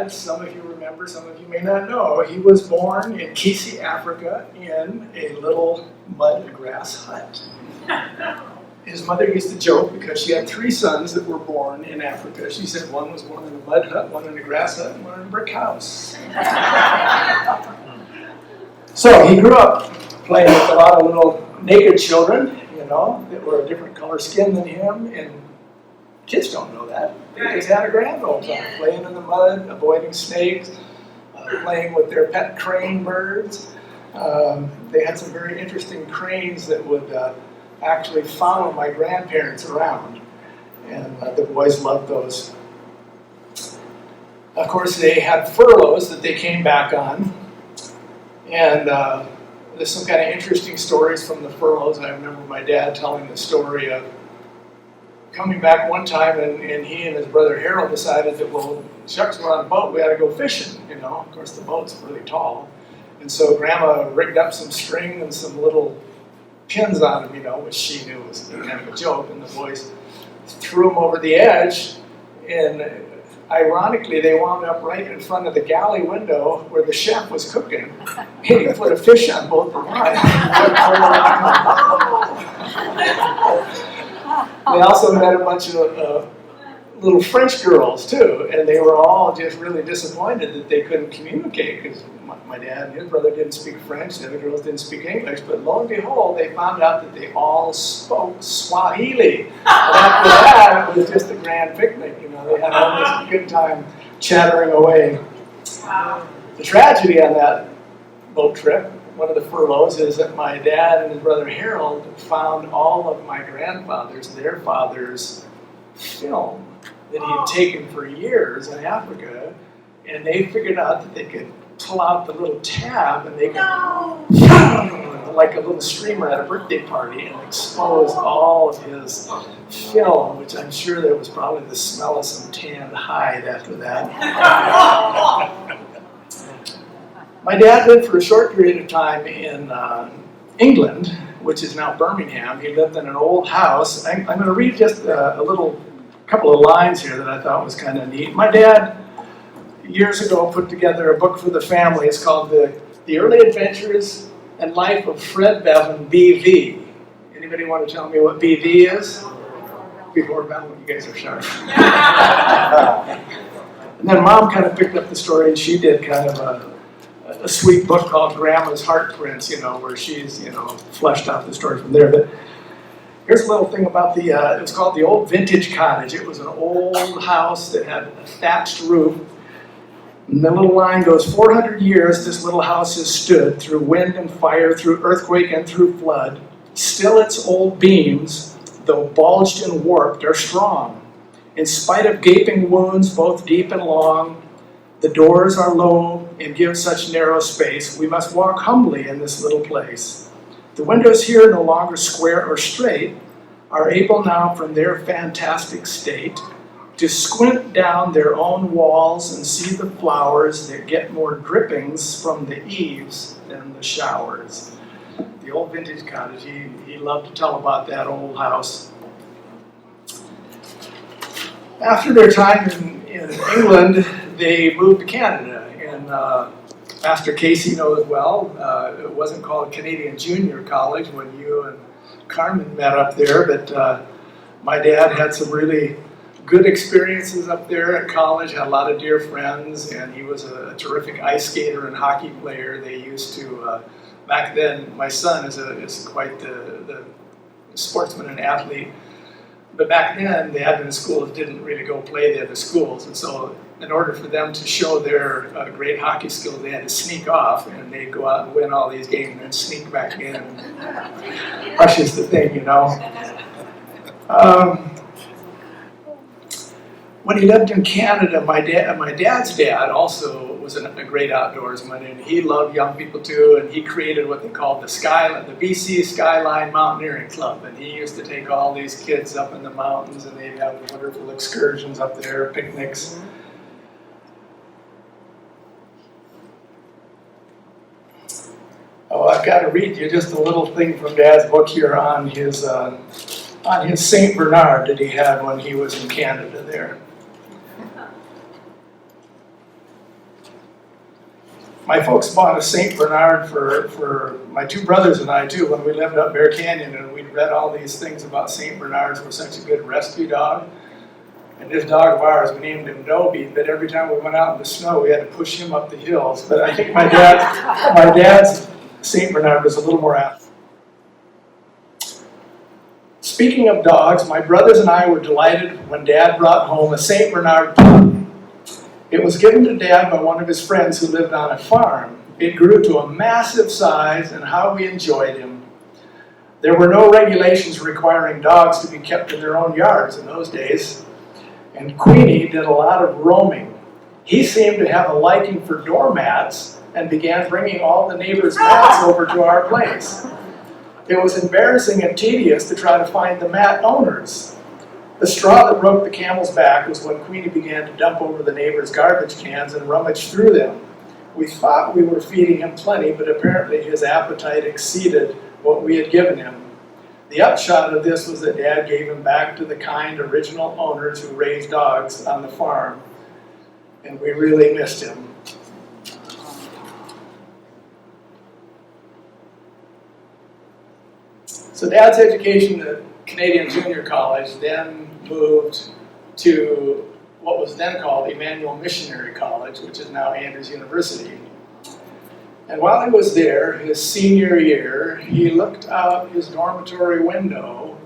dad, some of you remember, some of you may not know, he was born in Kisi, Africa, in a little mud grass hut. His mother used to joke because she had 3 sons that were born in Africa. She said one was born in a mud hut, one in a grass hut, and one in a brick house. So he grew up playing with a lot of little naked children, that were a different color skin than him, and kids don't know that. They just had a grand old time, playing in the mud, avoiding snakes, playing with their pet crane birds. They had some very interesting cranes that would actually follow my grandparents around, and the boys loved those. Of course, they had furloughs that they came back on, and there's some kind of interesting stories from the furloughs. I remember my dad telling the story of coming back one time, and he and his brother Harold decided that, well, shucks, we're on a boat, we ought to go fishing, Of course, the boat's really tall. And so Grandma rigged up some string and some little pins on them, which she knew was kind of a joke, and the boys threw them over the edge, and ironically, they wound up right in front of the galley window where the chef was cooking. He put a fish on both the lines. They also met a bunch of little French girls, too, and they were all just really disappointed that they couldn't communicate, because my dad and his brother didn't speak French, the other girls didn't speak English, but lo and behold, they found out that they all spoke Swahili. And after that, it was just a grand picnic, They had all this good time chattering away. The tragedy on that boat trip, one of the furloughs, is that my dad and his brother Harold found all of my their father's film that he had taken for years in Africa, and they figured out that they could pull out the little tab and they could, like a little streamer at a birthday party, and expose all of his film, which I'm sure there was probably the smell of some tanned hide after that. My dad lived for a short period of time in England, which is now Birmingham. He lived in an old house. I'm going to read just a couple of lines here that I thought was kind of neat. My dad, years ago, put together a book for the family. It's called The Early Adventures and Life of Fred Beavon, B.V. Anybody want to tell me what B.V. is? Before Beavon, you guys are sharp. And then Mom kind of picked up the story, and she did kind of a sweet book called Grandma's Heartprints, where she's, fleshed out the story from there. But here's a little thing about it was called the Old Vintage Cottage. It was an old house that had a thatched roof. And the little line goes, 400 years this little house has stood, through wind and fire, through earthquake and through flood. Still its old beams, though bulged and warped, are strong. In spite of gaping wounds, both deep and long, the doors are low and give such narrow space. We must walk humbly in this little place. The windows here, no longer square or straight, are able now from their fantastic state to squint down their own walls and see the flowers that get more drippings from the eaves than the showers. The Old Vintage Cottage, he loved to tell about that old house. After their time in England, they moved to Canada, and Pastor Casey knows well, it wasn't called Canadian Junior College when you and Carmen met up there, but my dad had some really good experiences up there at college, had a lot of dear friends, and he was a terrific ice skater and hockey player. They used to, back then, my son is quite the sportsman and athlete, but back then the Adventist schools didn't really go play the other schools, and so in order for them to show their great hockey skills, they had to sneak off, and they'd go out and win all these games and then sneak back in. Hush is the thing, When he lived in Canada, my dad's dad also was a great outdoorsman, and he loved young people too, and he created what they called the BC Skyline Mountaineering Club, and he used to take all these kids up in the mountains, and they'd have wonderful excursions up there, picnics. Oh, I've got to read you just a little thing from Dad's book here on his Saint Bernard that he had when he was in Canada there. My folks bought a St. Bernard for my two brothers and I too when we lived up Bear Canyon, and we'd read all these things about St. Bernards were such a good rescue dog. And this dog of ours, we named him Dobie, but every time we went out in the snow, we had to push him up the hills. But I think my dad's St. Bernard was a little more apt. Speaking of dogs, my brothers and I were delighted when Dad brought home a St. Bernard pup. It was given to Dad by one of his friends who lived on a farm. It grew to a massive size, and how we enjoyed him. There were no regulations requiring dogs to be kept in their own yards in those days. And Queenie did a lot of roaming. He seemed to have a liking for doormats and began bringing all the neighbors' mats over to our place. It was embarrassing and tedious to try to find the mat owners. The straw that broke the camel's back was when Queenie began to dump over the neighbors' garbage cans and rummage through them. We thought we were feeding him plenty, but apparently his appetite exceeded what we had given him. The upshot of this was that Dad gave him back to the kind original owners who raised dogs on the farm, and we really missed him. So Dad's education at Canadian Junior College then moved to what was then called Emmanuel Missionary College, which is now Andrews University. And while he was there, his senior year, he looked out his dormitory window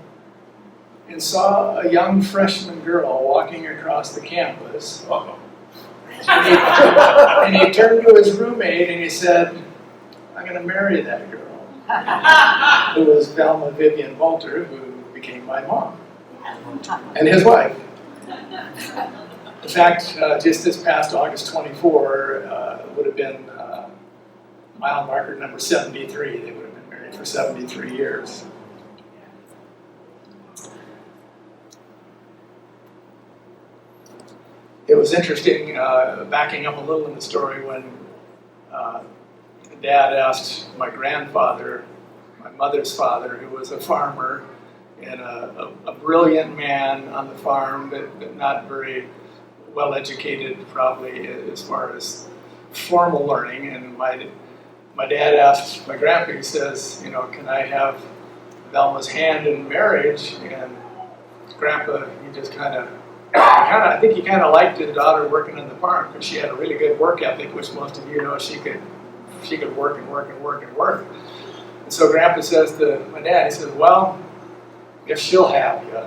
and saw a young freshman girl walking across the campus. And he turned to his roommate and he said, "I'm going to marry that girl," who was Velma Vivian Bolter, who became my mom, and his wife. In fact, just this past August 24 would have been mile marker number 73. They would have been married for 73 years. It was interesting, backing up a little in the story, when Dad asked my grandfather, my mother's father, who was a farmer and a brilliant man on the farm, but not very well educated probably as far as formal learning. And my dad asked my grandpa, he says, "Can I have Velma's hand in marriage?" And Grandpa, he just I think he kind of liked his daughter working on the farm because she had a really good work ethic, which most of you know. She could work and work and work and work. And so Grandpa says to my dad, he says, "Well, if she'll have you."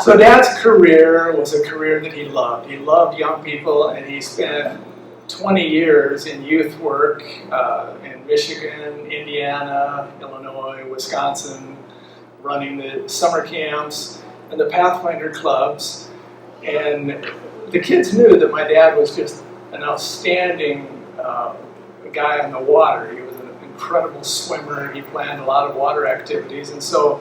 So Dad's career was a career that he loved. He loved young people, and he spent 20 years in youth work in Michigan, Indiana, Illinois, Wisconsin, running the summer camps and the Pathfinder clubs. And the kids knew that my dad was just an outstanding guy on the water. He was an incredible swimmer. He planned a lot of water activities. And so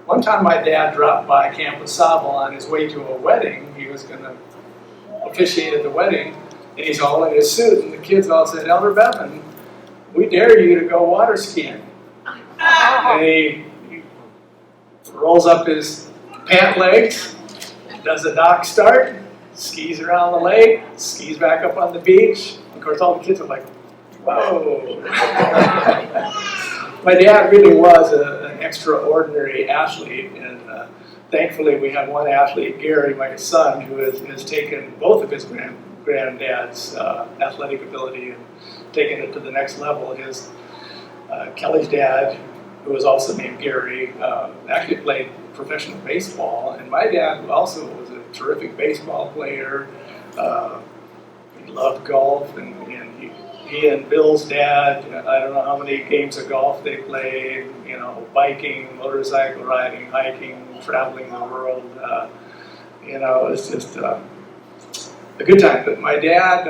one time my dad dropped by Camp Sable on his way to a wedding. He was going to officiate at the wedding, and he's all in his suit, and the kids all said, "Elder Beavon, we dare you to go water skiing." And he rolls up his pant legs, does a dock start, skis around the lake, skis back up on the beach. Of course, all the kids are like, "Whoa." My dad really was an extraordinary athlete, and thankfully we have one athlete, Gary, my son, who has taken both of his granddad's athletic ability and taken it to the next level. Kelly's dad, who was also named Gary, actually played professional baseball, and my dad also was a terrific baseball player. He loved golf, and he and Bill's dad, I don't know how many games of golf they played, biking, motorcycle riding, hiking, traveling the world. It was just a good time. But my dad,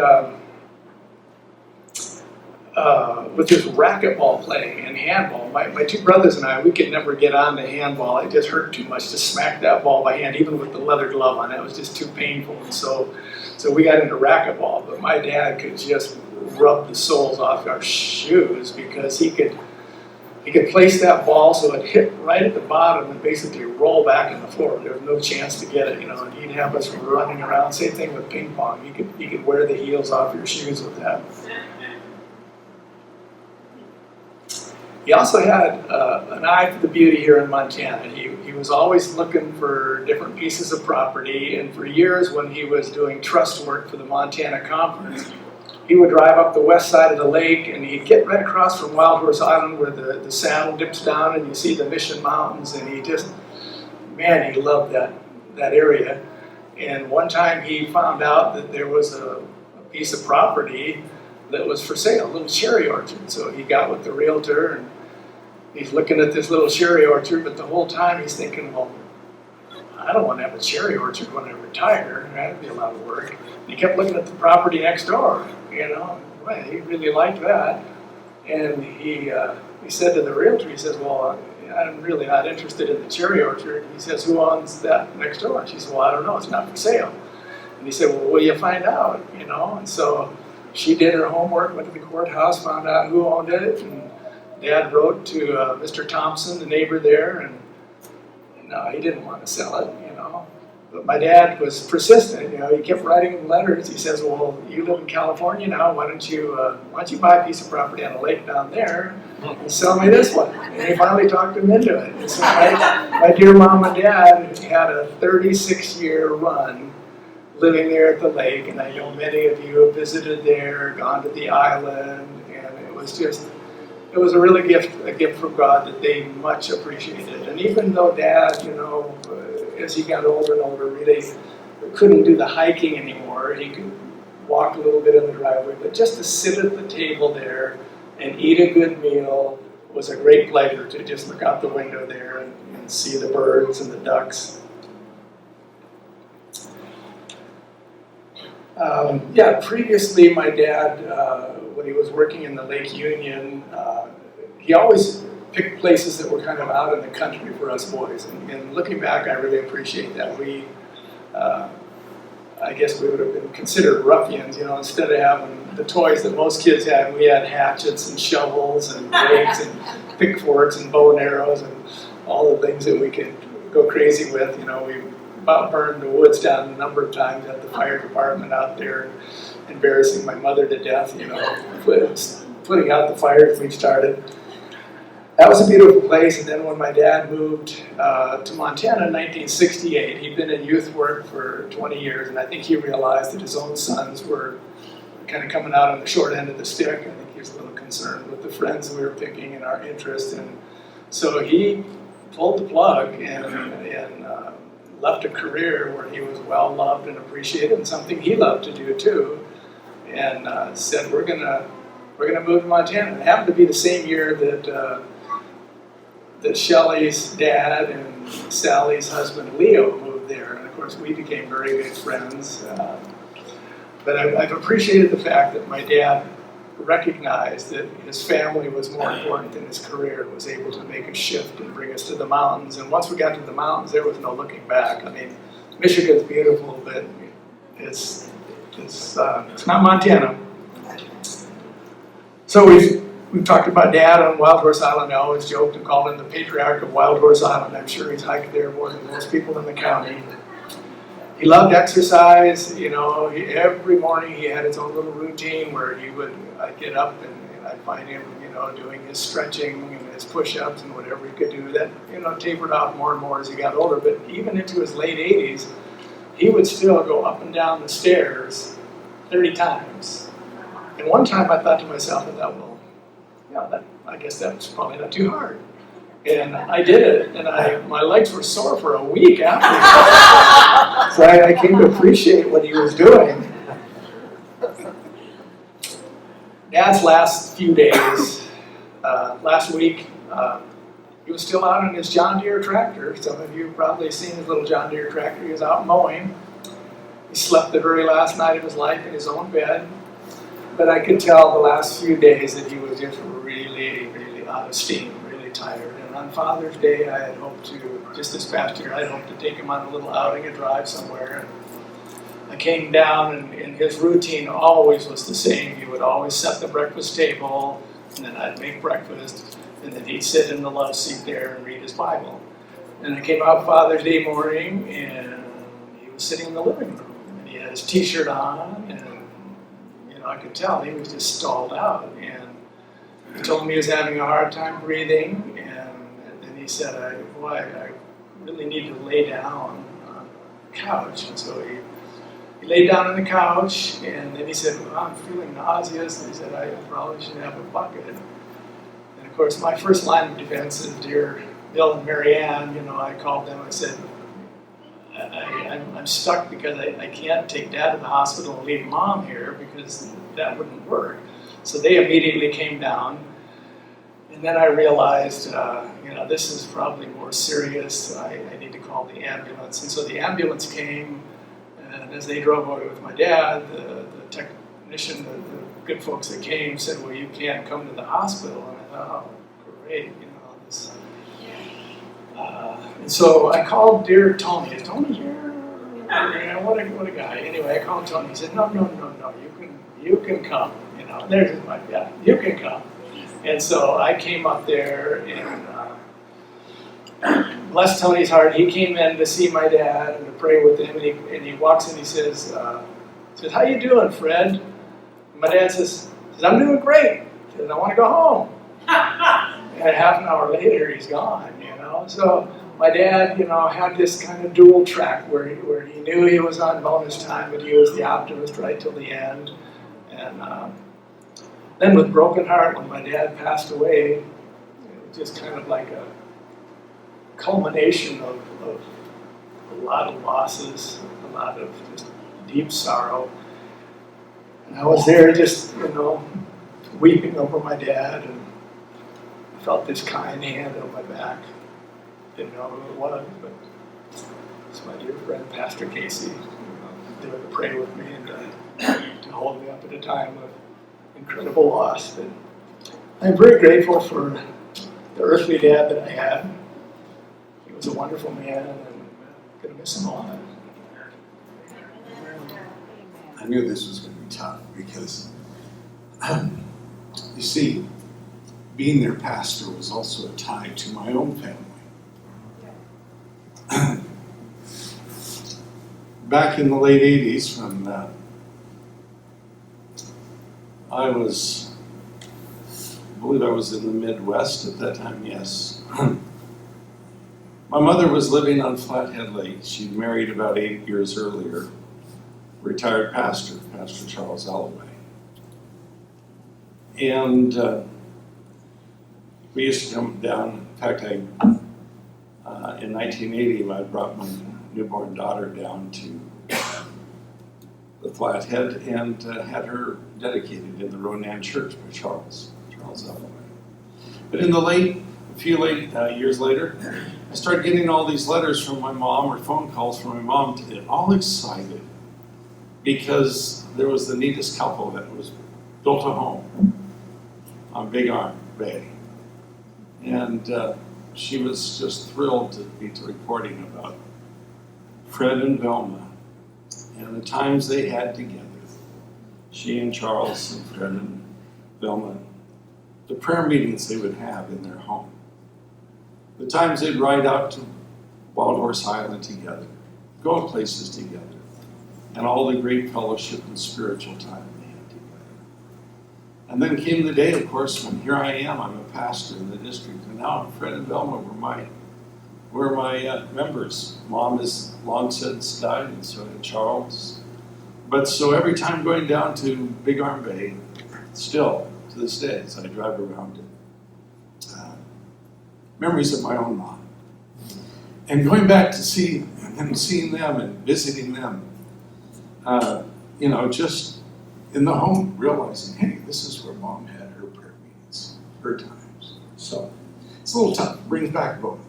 with his racquetball playing and handball, my two brothers and I, we could never get on to handball. It just hurt too much to smack that ball by hand, even with the leather glove on. It was just too painful. And so we got into racquetball. But my dad could just rub the soles off our shoes because he could he could place that ball so it hit right at the bottom and basically roll back in the floor. There was no chance to get it, and he'd have us running around. Same thing with ping pong. You could wear the heels off your shoes with that. He also had an eye for the beauty here in Montana. He was always looking for different pieces of property, and for years when he was doing trust work for the Montana Conference, he would drive up the west side of the lake and he'd get right across from Wild Horse Island where the saddle dips down and you see the Mission Mountains, and he just, man, he loved that area. And one time he found out that there was a piece of property that was for sale, a little cherry orchard. So he got with the realtor and he's looking at this little cherry orchard, but the whole time he's thinking, well, I don't want to have a cherry orchard when I retire. That'd be a lot of work. And he kept looking at the property next door, Well, he really liked that. And he said to the realtor, he says, well, I'm really not interested in the cherry orchard. He says, who owns that next door? And she said, well, I don't know. It's not for sale. And he said, well, will you find out? And so she did her homework, went to the courthouse, found out who owned it, and Dad wrote to Mr. Thompson, the neighbor there, and no, he didn't want to sell it, But my dad was persistent, he kept writing him letters. He says, well, you live in California now, why don't you buy a piece of property on a lake down there and sell me this one? And he finally talked him into it. And so my dear mom and dad had a 36-year run living there at the lake, and I know many of you have visited there, gone to the island, and it was a really a gift from God that they much appreciated. And even though Dad, as he got older and older, really couldn't do the hiking anymore, he could walk a little bit in the driveway, but just to sit at the table there and eat a good meal was a great pleasure, to just look out the window there and see the birds and the ducks. Previously my dad, when he was working in the Lake Union, he always picked places that were kind of out in the country for us boys. And looking back, I really appreciate that. I guess we would have been considered ruffians, instead of having the toys that most kids had, we had hatchets and shovels and rakes and pitchforks and bow and arrows and all the things that we could go crazy with. We about burned the woods down a number of times at the fire department out there, embarrassing my mother to death, putting out the fires we started. That was a beautiful place. And then when my dad moved to Montana in 1968, he'd been in youth work for 20 years, and I think he realized that his own sons were kind of coming out on the short end of the stick. I think he was a little concerned with the friends we were picking and our interest, and so he pulled the plug and left a career where he was well loved and appreciated, and something he loved to do too, and said, we're gonna move to Montana. It happened to be the same year that Shelley's dad and Sally's husband Leo moved there, and of course we became very good friends. But I've appreciated the fact that my dad recognized that his family was more important than his career, and was able to make a shift and bring us to the mountains. And once we got to the mountains, there was no looking back. I mean, Michigan's beautiful, but it's not Montana. So we've talked about Dad on Wild Horse Island. I always joked and called him the patriarch of Wild Horse Island. I'm sure he's hiked there more than most people in the county. He loved exercise, every morning he had his own little routine where I'd get up and I'd find him, doing his stretching and his push-ups and whatever he could do. That, tapered off more and more as he got older, but even into his late 80s, he would still go up and down the stairs 30 times. And one time I thought to myself, I guess that's probably not too hard. And I did it, and my legs were sore for a week after. So I came to appreciate what he was doing. Dad's last few days, last week, he was still out on his John Deere tractor. Some of you have probably seen his little John Deere tractor. He was out mowing. He slept the very last night of his life in his own bed. But I could tell the last few days that he was just really, really out of steam, really tired. And on Father's Day, I had hoped to, just this past year, I had hoped to take him on a little outing, a drive somewhere. And I came down, and his routine always was the same. He would always set the breakfast table, and then I'd make breakfast. And then he'd sit in the love seat there and read his Bible. And I came out Father's Day morning, and he was sitting in the living room. And he had his T-shirt on, and I could tell he was just stalled out. And he told me he was having a hard time breathing, and then he said, I really need to lay down on the couch. And so he laid down on the couch, and then he said, well, I'm feeling nauseous. And he said, I probably should have a bucket. And of course, my first line of defense is, dear Bill and Mary Ann, I called them. I said, I'm stuck because I can't take Dad to the hospital and leave Mom here because that wouldn't work. So they immediately came down. And then I realized, this is probably more serious. I need to call the ambulance. And so the ambulance came, and as they drove away with my dad, the technician, the good folks that came said, well, you can't come to the hospital. And I thought, oh, great, this. And so I called dear Tony. Is Tony here? What a guy. Anyway, I called Tony. He said, no, you can come. There's my dad. You can come. And so I came up there, and bless Tony's heart, he came in to see my dad and to pray with him. And he walks in. He says, "How you doing, Fred?" And my dad says, "I'm doing great. He says, I want to go home." And half an hour later, he's gone. So my dad, had this kind of dual track where he knew he was on bonus time, but he was the optimist right till the end. And then with broken heart, when my dad passed away, it was just kind of like a culmination of a lot of losses, a lot of just deep sorrow. And I was there just, weeping over my dad, and I felt this kind hand on my back. Didn't know who it was, but it's my dear friend, Pastor Casey, there to pray with me and to hold me up at a time of incredible loss. And I'm very grateful for the earthly dad that I had. He was a wonderful man, and I'm going to miss him a lot. I knew this was going to be tough because, you see, being their pastor was also a tie to my own family. Back in the late 80s, when I believe I was in the Midwest at that time, yes. My mother was living on Flathead Lake. She'd married about 8 years earlier, retired pastor, Pastor Charles Alloway. And we used to come down. In fact, in 1980, I brought my newborn daughter down to the Flathead and had her dedicated in the Ronan Church by Charles Alloway. But in a few years later, I started getting all these letters from my mom or phone calls from my mom, all excited because there was the neatest couple that was built a home on Big Arm Bay. And she was just thrilled to be reporting about Fred and Velma and the times they had together. She and Charles and Fred and Velma, the prayer meetings they would have in their home, the times they'd ride out to Wild Horse Island together, go places together, and all the great fellowship and spiritual time they had together. And then came the day, of course, when here I am, I'm a pastor in the district, and now Fred and Velma were my members. Mom has long since died, and so did Charles. But so every time going down to Big Arm Bay, still to this day, as I drive around it, memories of my own mom. And going back to seeing them and visiting them, just in the home, realizing, hey, this is where Mom had her prayer meetings, her times. So it's a little tough. It brings back both.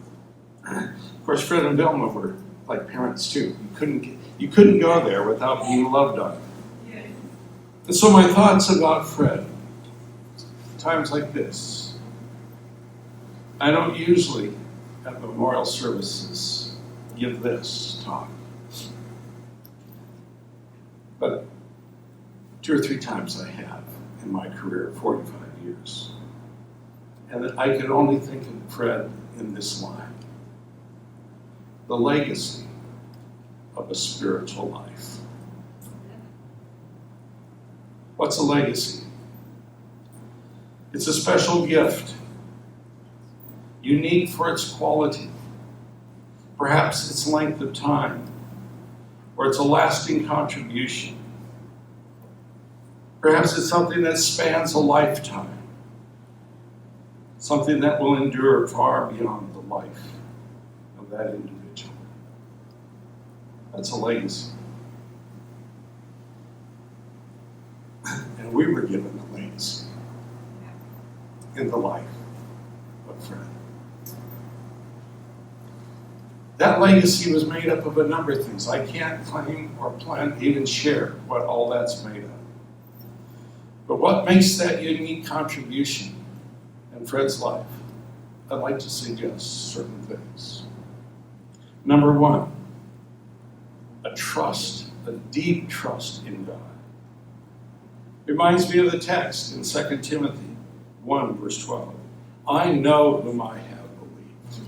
Of course, Fred and Velma were like parents too. You couldn't go there without being loved on. And so my thoughts about Fred, times like this, I don't usually at memorial services give this talk. But 2 or 3 times I have in my career, 45 years. And I could only think of Fred in this line: the legacy of a spiritual life. What's a legacy? It's a special gift, unique for its quality, perhaps its length of time, or it's a lasting contribution. Perhaps it's something that spans a lifetime, something that will endure far beyond the life of that individual. That's a legacy. And we were given a legacy in the life of Fred. That legacy was made up of a number of things. I can't claim or plan, even share what all that's made of. But what makes that unique contribution in Fred's life? I'd like to suggest certain things. Number one, a trust, a deep trust in God. Reminds me of the text in 2 Timothy 1, verse 12. I know whom I have believed,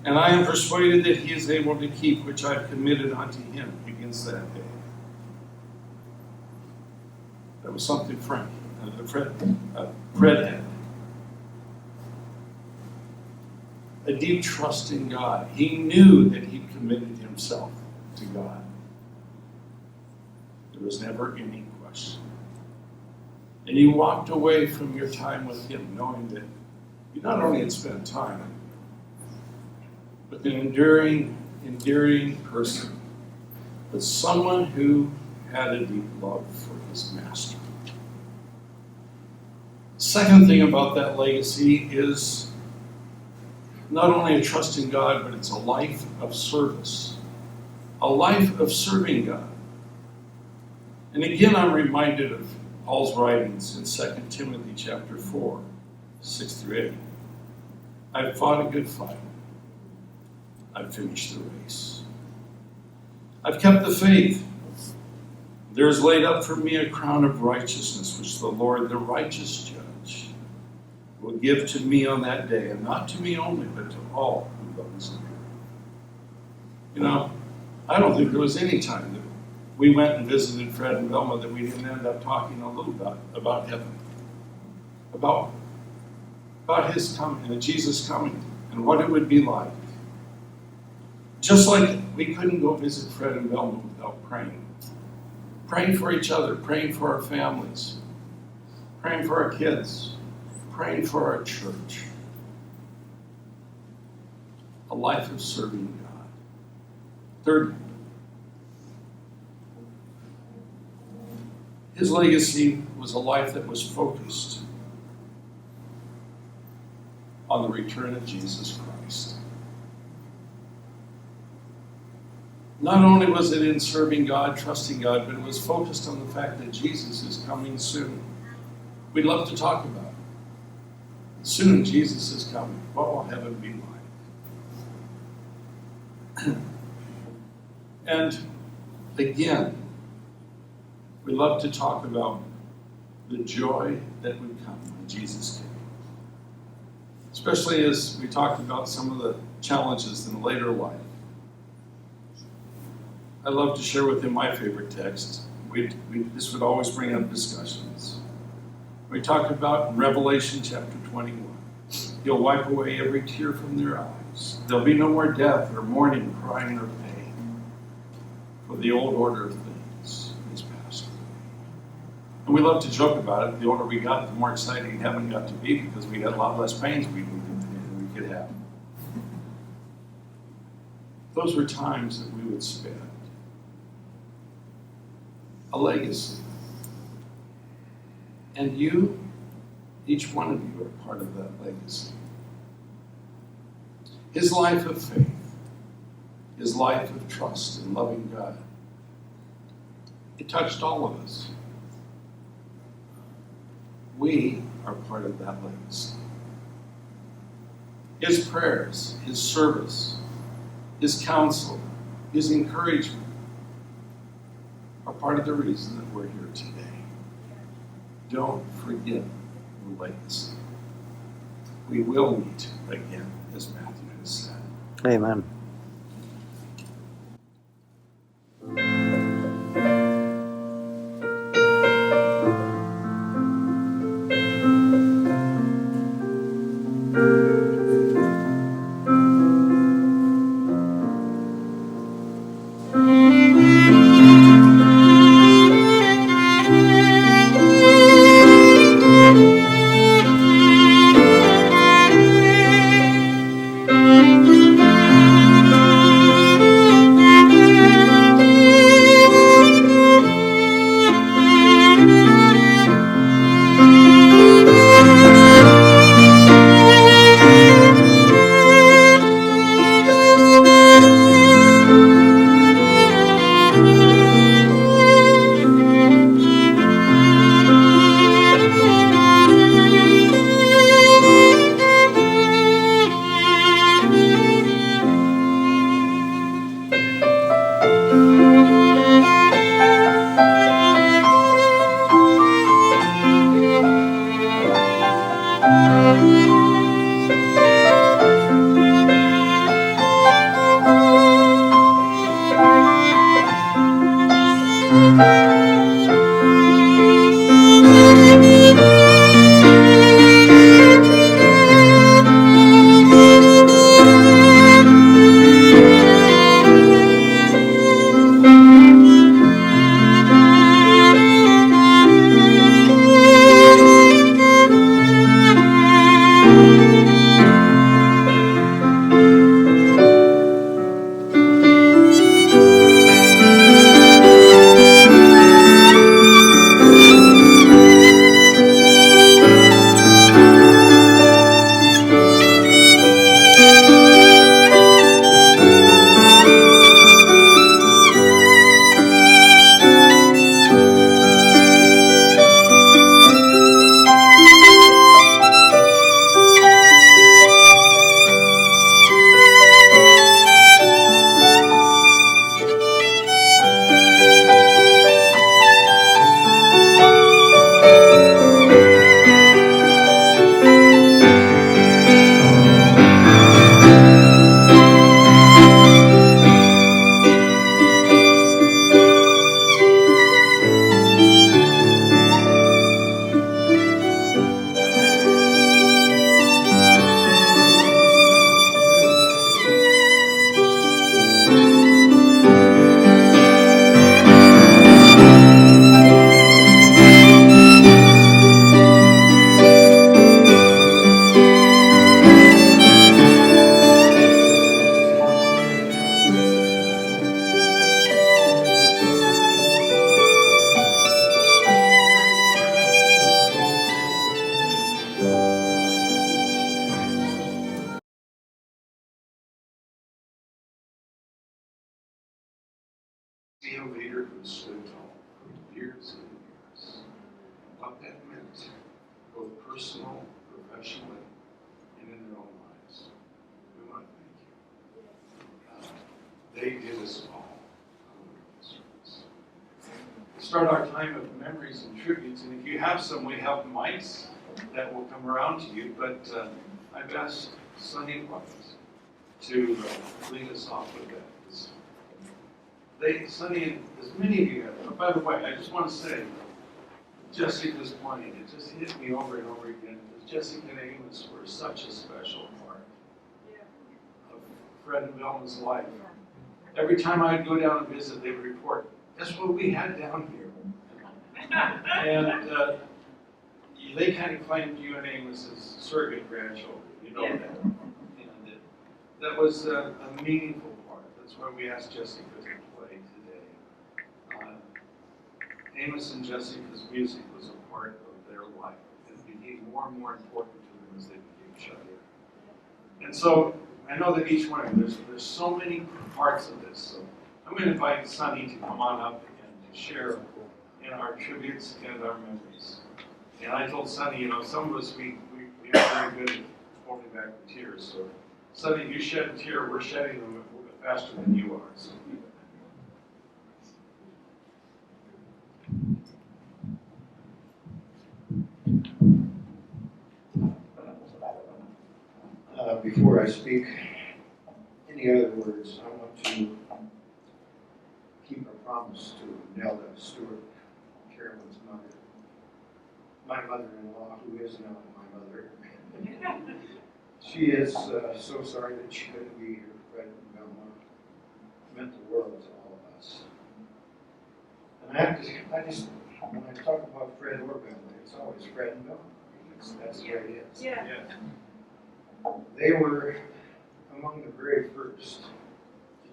and I am persuaded that he is able to keep which I have committed unto him against that day. That was something Fred had. A deep trust in God. He knew that he committed himself to God. There was never any question. And you walked away from your time with him knowing that you not only had spent time, but an endearing person, but someone who had a deep love for his master. Second thing about that legacy is not only a trust in God, but it's a life of service, a life of serving God. And again, I'm reminded of Paul's writings in 2 Timothy chapter 4, 6 through 8. I've fought a good fight. I've finished the race. I've kept the faith. There is laid up for me a crown of righteousness, which the Lord, the righteous judge, will give to me on that day, and not to me only, but to all who love his name. You know, I don't think there was any time that we went and visited Fred and Velma that we didn't end up talking a little bit about heaven, about his coming, and Jesus coming, and what it would be like. Just like we couldn't go visit Fred and Velma without praying. Praying for each other, praying for our families, praying for our kids, praying for our church. A life of serving God. Third, his legacy was a life that was focused on the return of Jesus Christ. Not only was it in serving God, trusting God, but it was focused on the fact that Jesus is coming soon. We'd love to talk about it. Soon Jesus is coming. What will heaven be like? And again, we love to talk about the joy that would come when Jesus came. Especially as we talked about some of the challenges in later life. I love to share with him my favorite text. This would always bring up discussions. We talked about in Revelation chapter 21. He'll wipe away every tear from their eyes. There'll be no more death or mourning, crying, or pain. For the old order of things is past away. And we love to joke about it. The older we got, the more exciting heaven got to be because we had a lot less pains we could have. Those were times that we would spend. A legacy. And you, each one of you, are part of that legacy. His life of faith, his life of trust in loving God, it touched all of us. We are part of that legacy. His prayers, his service, his counsel, his encouragement are part of the reason that we're here today. Don't forget the legacy. we will meet again, as Matthew has said. Amen. See a leader who stood tall for years and years. What that meant, both personal, professionally, and in their own lives. We want to thank you. They did us all. We'll start our time of memories and tributes, and if you have some, we have mics that will come around to you, but I've asked Sonny and Bucket to lead us off with that. Sonny, as many of you have, but by the way, I just want to say, Jessica's playing, it just hit me over and over again, because Jessica and Amos were such a special part of Fred and Velma's life. Every time I'd go down and visit, they would report, "That's what we had down here." And they kind of claimed you and Amos as surrogate grandchildren, you know that. And that was a meaningful part. That's why we asked Jessica to play today. Amos and Jessica's music was a part of their life. It became more and more important to them as they became each other. And so I know that each one of them, there's so many parts of this. So I'm going to invite Sonny to come on up and to share in our tributes and our memories. And I told Sonny, you know, some of us, we are very good at holding back the tears. So Sonny, if you shed a tear, we're shedding them a little bit faster than you are. So. before I speak any other words, I want to keep a promise to Nelda Stewart, Carolyn's mother, my mother-in-law, who is now my mother. She is so sorry that she couldn't be here. Fred and Belmont meant the world to all of us. And I just, when I talk about Fred or Belmont, it's always Fred and Belmont. That's the way it is. Yeah. They were among the very first to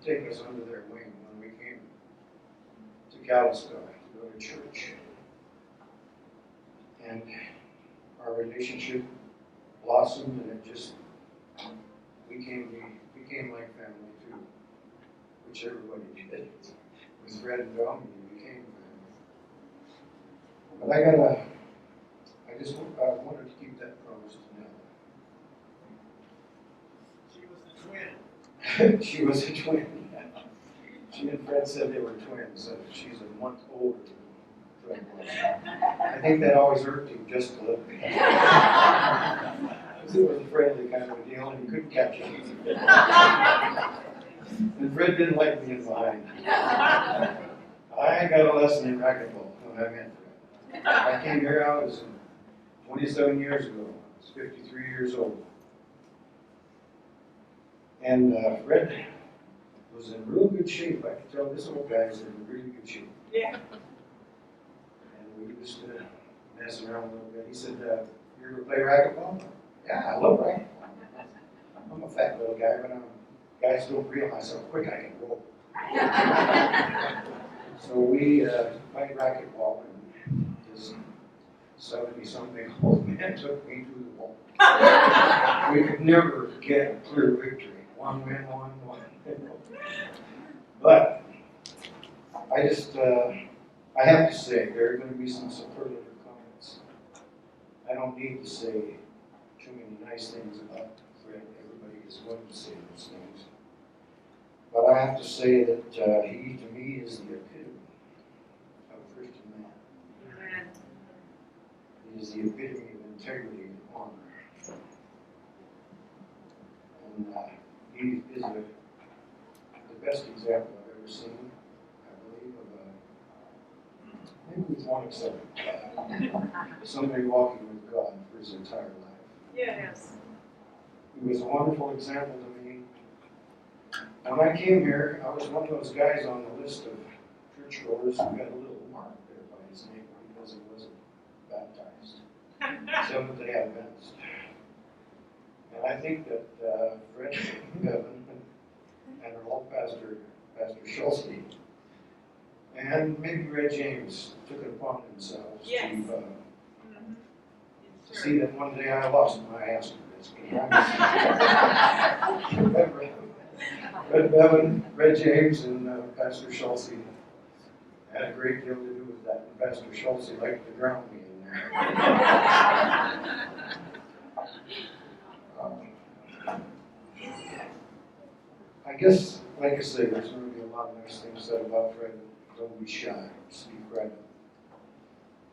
take us under their wing when we came to Kalispell to go to church. And our relationship blossomed, and it just became like family too, which everybody did. With Fred and Belmont, we became family. But I wanted to keep that promise to Nell. She was the twin. She was a twin. She and Fred said they were twins. She's a month older than Fred was. I think that always irked him just a little bit. Because it was a friendly kind of a deal, and you couldn't catch him. And Fred didn't like being behind. I got a lesson in racquetball when I met Fred. I came here, I was 27 years ago. I was 53 years old. And Fred was in real good shape. I could tell this old guy was in really good shape. Yeah. And we used to mess around a little bit. He said, you ever play racquetball? Yeah, I love racquetball. I'm a fat little guy, but guys don't realize how quick I can roll. So we played racquetball, and this 70-something old man took me to the wall. We could never get a clear victory. One win, one. But I have to say, there are going to be some superlative comments. I don't need to say too many nice things about Fred. Everybody is going to say those things. But I have to say that he, to me, is the epitome of a Christian man. Amen. He is the epitome of integrity and honor. And he is the best example I've ever seen, I believe, of maybe with one exception, somebody walking with God for his entire life. Yes. He was a wonderful example to me. And when I came here, I was one of those guys on the list of churchgoers who got a little mark there by his name because he wasn't baptized. Seventh-day Adventist. And I think that Fred, Beavon, and our old pastor Schultz, and maybe Red James took it upon themselves Yes. to It's see true. that one day I lost my ass for this. Red Beavon, Red James, and Pastor Schultz had a great deal to do with that. And Pastor Schultz liked to drown me in there. I guess, like I say, there's going to be a lot of nice things said about Fred. Don't be shy. Speak right up.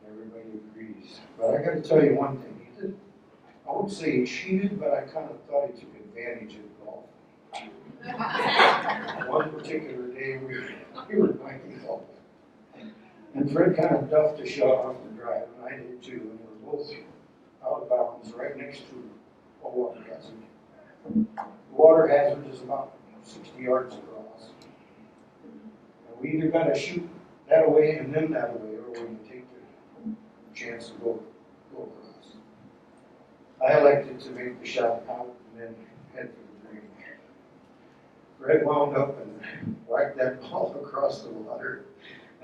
Everybody agrees. But I got to tell you one thing. He did. I wouldn't say he cheated, but I kind of thought he took advantage of golf. One particular day we were playing golf, and Fred kind of duffed a shot off the drive, and I did too. And we're both out of bounds, right next to a water hazard. The water hazard is about 60 yards across. And we either got to shoot that away and then that away, or we can take the chance to go across. I elected to make the shot out and then head for the green. Fred wound up and whacked that ball across the water.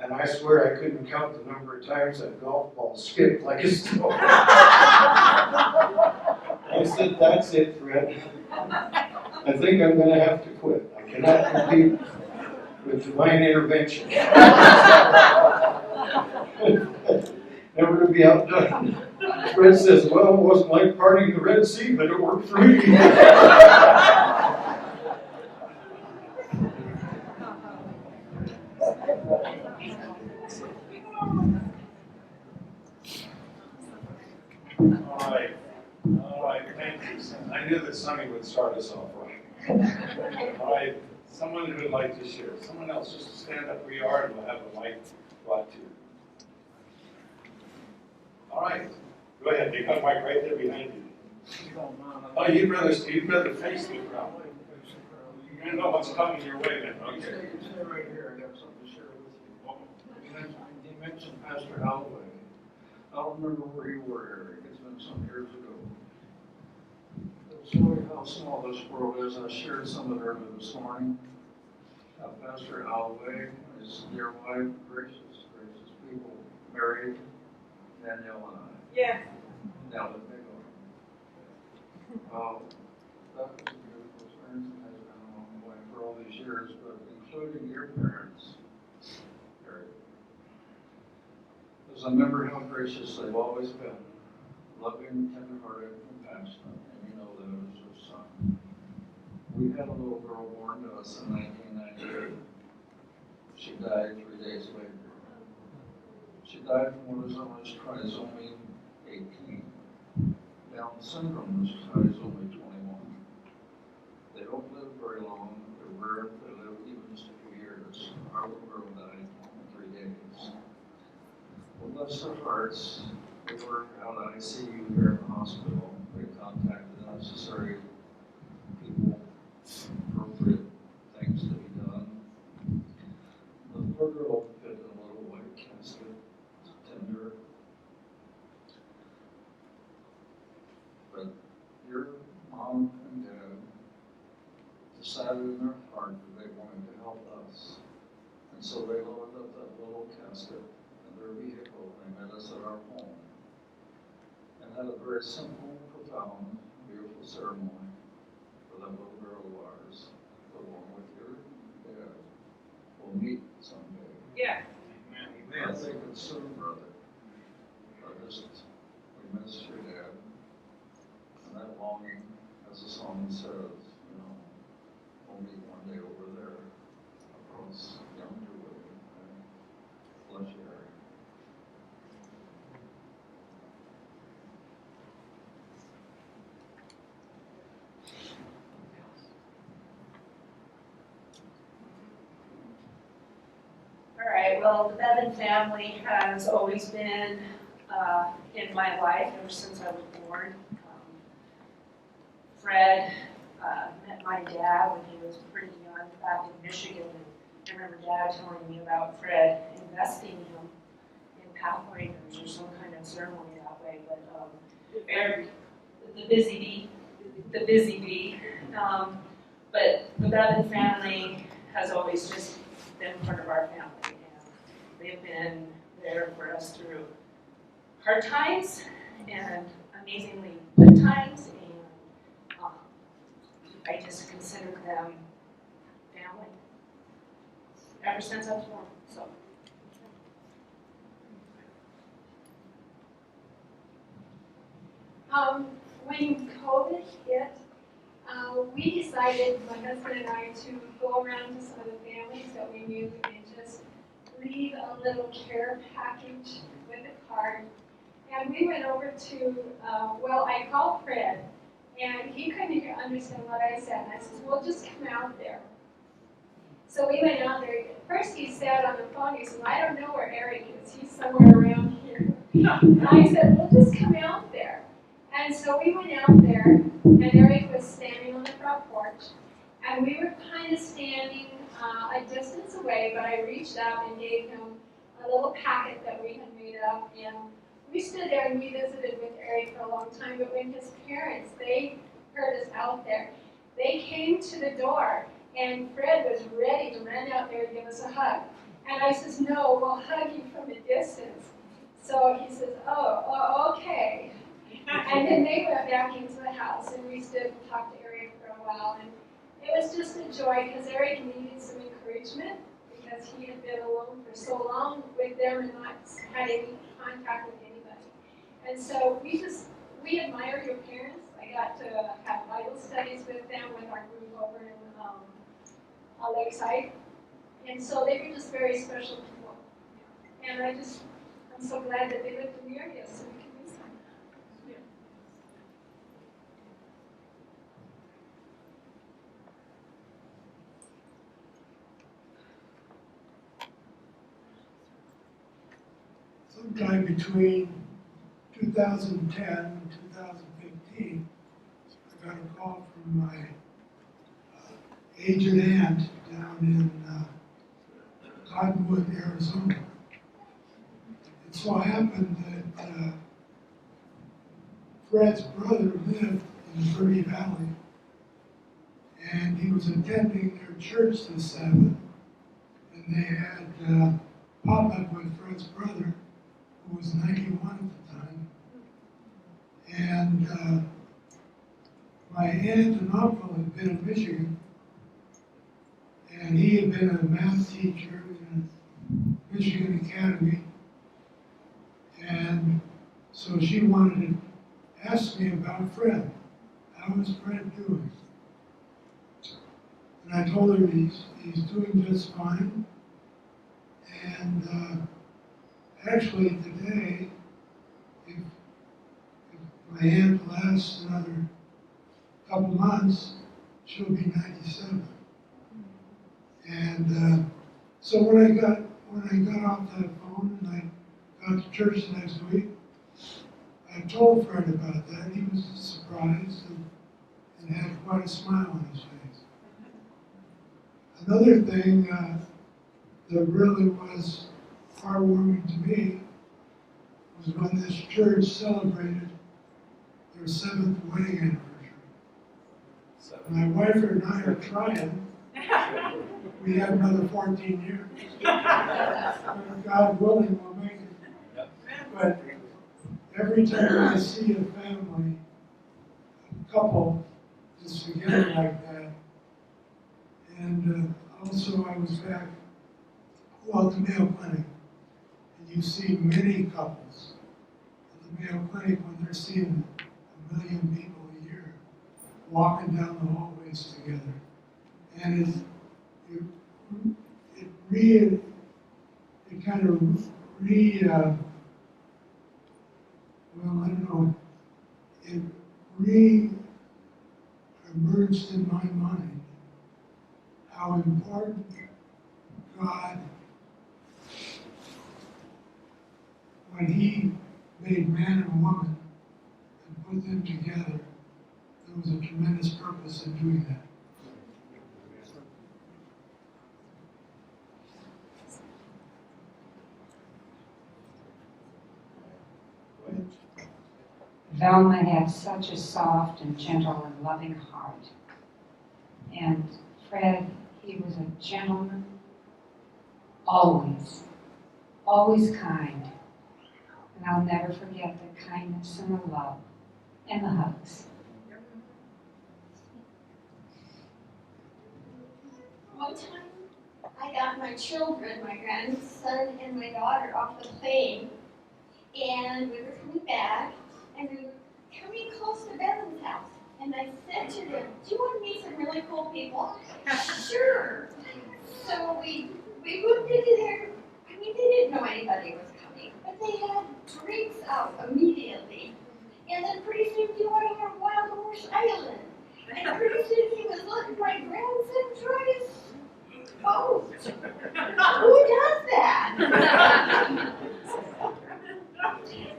And I swear I couldn't count the number of times that golf ball skipped like a stone. I said, that's it, Fred. I think I'm going to have to quit. I cannot compete with divine intervention. Never to be outdone. Fred says, well, it wasn't like parting the Red Sea, but it worked for me. All right, thank you. I knew that Sonny would start us off right. All right, someone who would like to share. Someone else just stand up where you are and we'll have the mic brought to you. All right, go ahead. They got a mic right there behind you. Oh, you'd rather face the crowd. You're gonna know what's coming your way then. Okay. Stay right here, I got something to share with you. You mentioned Pastor Holloway. I don't remember where you were, Eric, it's been some years ago. It's really how small this world is. I shared some of it earlier this morning. Pastor Holloway, his dear wife, gracious people, married Danielle and I. Yeah. Now that they go. That was a beautiful experience and has been a long way for all these years, but including your parents. Eric. Because I remember how gracious they've always been, loving, tender-hearted, compassionate, and you know that as your son. We had a little girl born to us in 1998. She died 3 days later. She died from what is known as trisomy 18. Down syndrome is trisomy 21. They don't live very long. They're rare. They live even just a few years. Our little girl died in 3 days. Well, bless their hearts. We were out of ICU here in the hospital. We contacted the necessary people, appropriate things to be done. The poor girl fit in a little white casket, tender. But your mom and dad decided in their heart that they wanted to help us. And so they loaded up that little casket in their vehicle and they met us at our home. And had a very simple, profound, beautiful ceremony for that little girl of ours, along with your dad. We'll meet someday. Yeah. I think it's soon, brother. We miss your dad. And that longing, as the song says, we'll meet one day over there across yonder way. Bless you, Harry. All right, well, the Beavon family has always been in my life ever since I was born. Fred met my dad when he was pretty young back in Michigan. And I remember Dad telling me about Fred investing him in Pathfinders or some kind of ceremony that way. But the busy bee. But the Beavon family has always just been part of our family. And they've been there for us through hard times and amazingly good times. And I just consider them family ever since I was born. So. When COVID hit, we decided, my husband and I, to go around to some of the families that we knew and just leave a little care package with a card. And we went over to, I called Fred, and he couldn't even understand what I said. And I said, well, just come out there. So we went out there. First he said on the phone, he said, I don't know where Eric is. He's somewhere around here. And I said, well, just come out there. And so we went out there, and Eric was standing on the front porch. And we were kind of standing a distance away, but I reached out and gave him a little packet that we had made up. And we stood there and we visited with Eric for a long time, but when his parents, they heard us out there, they came to the door, and Fred was ready to run out there and give us a hug. And I says, no, we'll hug you from a distance. So he says, oh, okay. And then they went back into the house, and we stood and talked to Eric for a while. And it was just a joy, because Eric needed some encouragement, because he had been alone for so long with them and not had any contact with anybody. And so we admire your parents. I got to have Bible studies with them with our group over in Lakeside. And so they were just very special people. And I'm so glad that they lived in the area so we can miss them. sometime between 2010 and 2015, I got a call from my aged aunt down in Cottonwood, Arizona. It so happened that Fred's brother lived in Verde Valley, and he was attending their church this Sabbath, and they had pop-up with Fred's brother, who was 91 at the time. And my aunt and uncle had been in Michigan, and he had been a math teacher in a Michigan Academy. And so she wanted to ask me about Fred. How is Fred doing? And I told her he's doing just fine. And actually today, if my aunt lasts another couple months, she'll be 97. And so when I got off that phone and I got to church the next week, I told Fred about that. He was surprised and had quite a smile on his face. Another thing that really was heartwarming to me was when this church celebrated their 7th wedding anniversary. My wife and I are trying. We have another 14 years. God willing, we'll make it. But every time I see a family, a couple, just together like that, and also I was back at the Mayo Clinic, and you see many couples at the Mayo Clinic when they're seeing 1 million people a year walking down the hallways together. And it kind of well, I don't know, it emerged in my mind how important God, when He made man and woman and put them together, there was a tremendous purpose in doing that. Velma had such a soft and gentle and loving heart. And Fred, he was a gentleman, always kind. And I'll never forget the kindness and the love and the hugs. One time, I got my children, my grandson and my daughter, off the plane, and we were coming back, and we were coming close to Beavon's house. And I said to them, "Do you want to meet some really cool people?" "Sure." So we moved into their, I mean, they didn't know anybody was coming, but they had drinks out immediately. And then pretty soon, "Do you want to have Wild Horse Island?" And pretty soon he was letting my grandson try his boat. Who does that?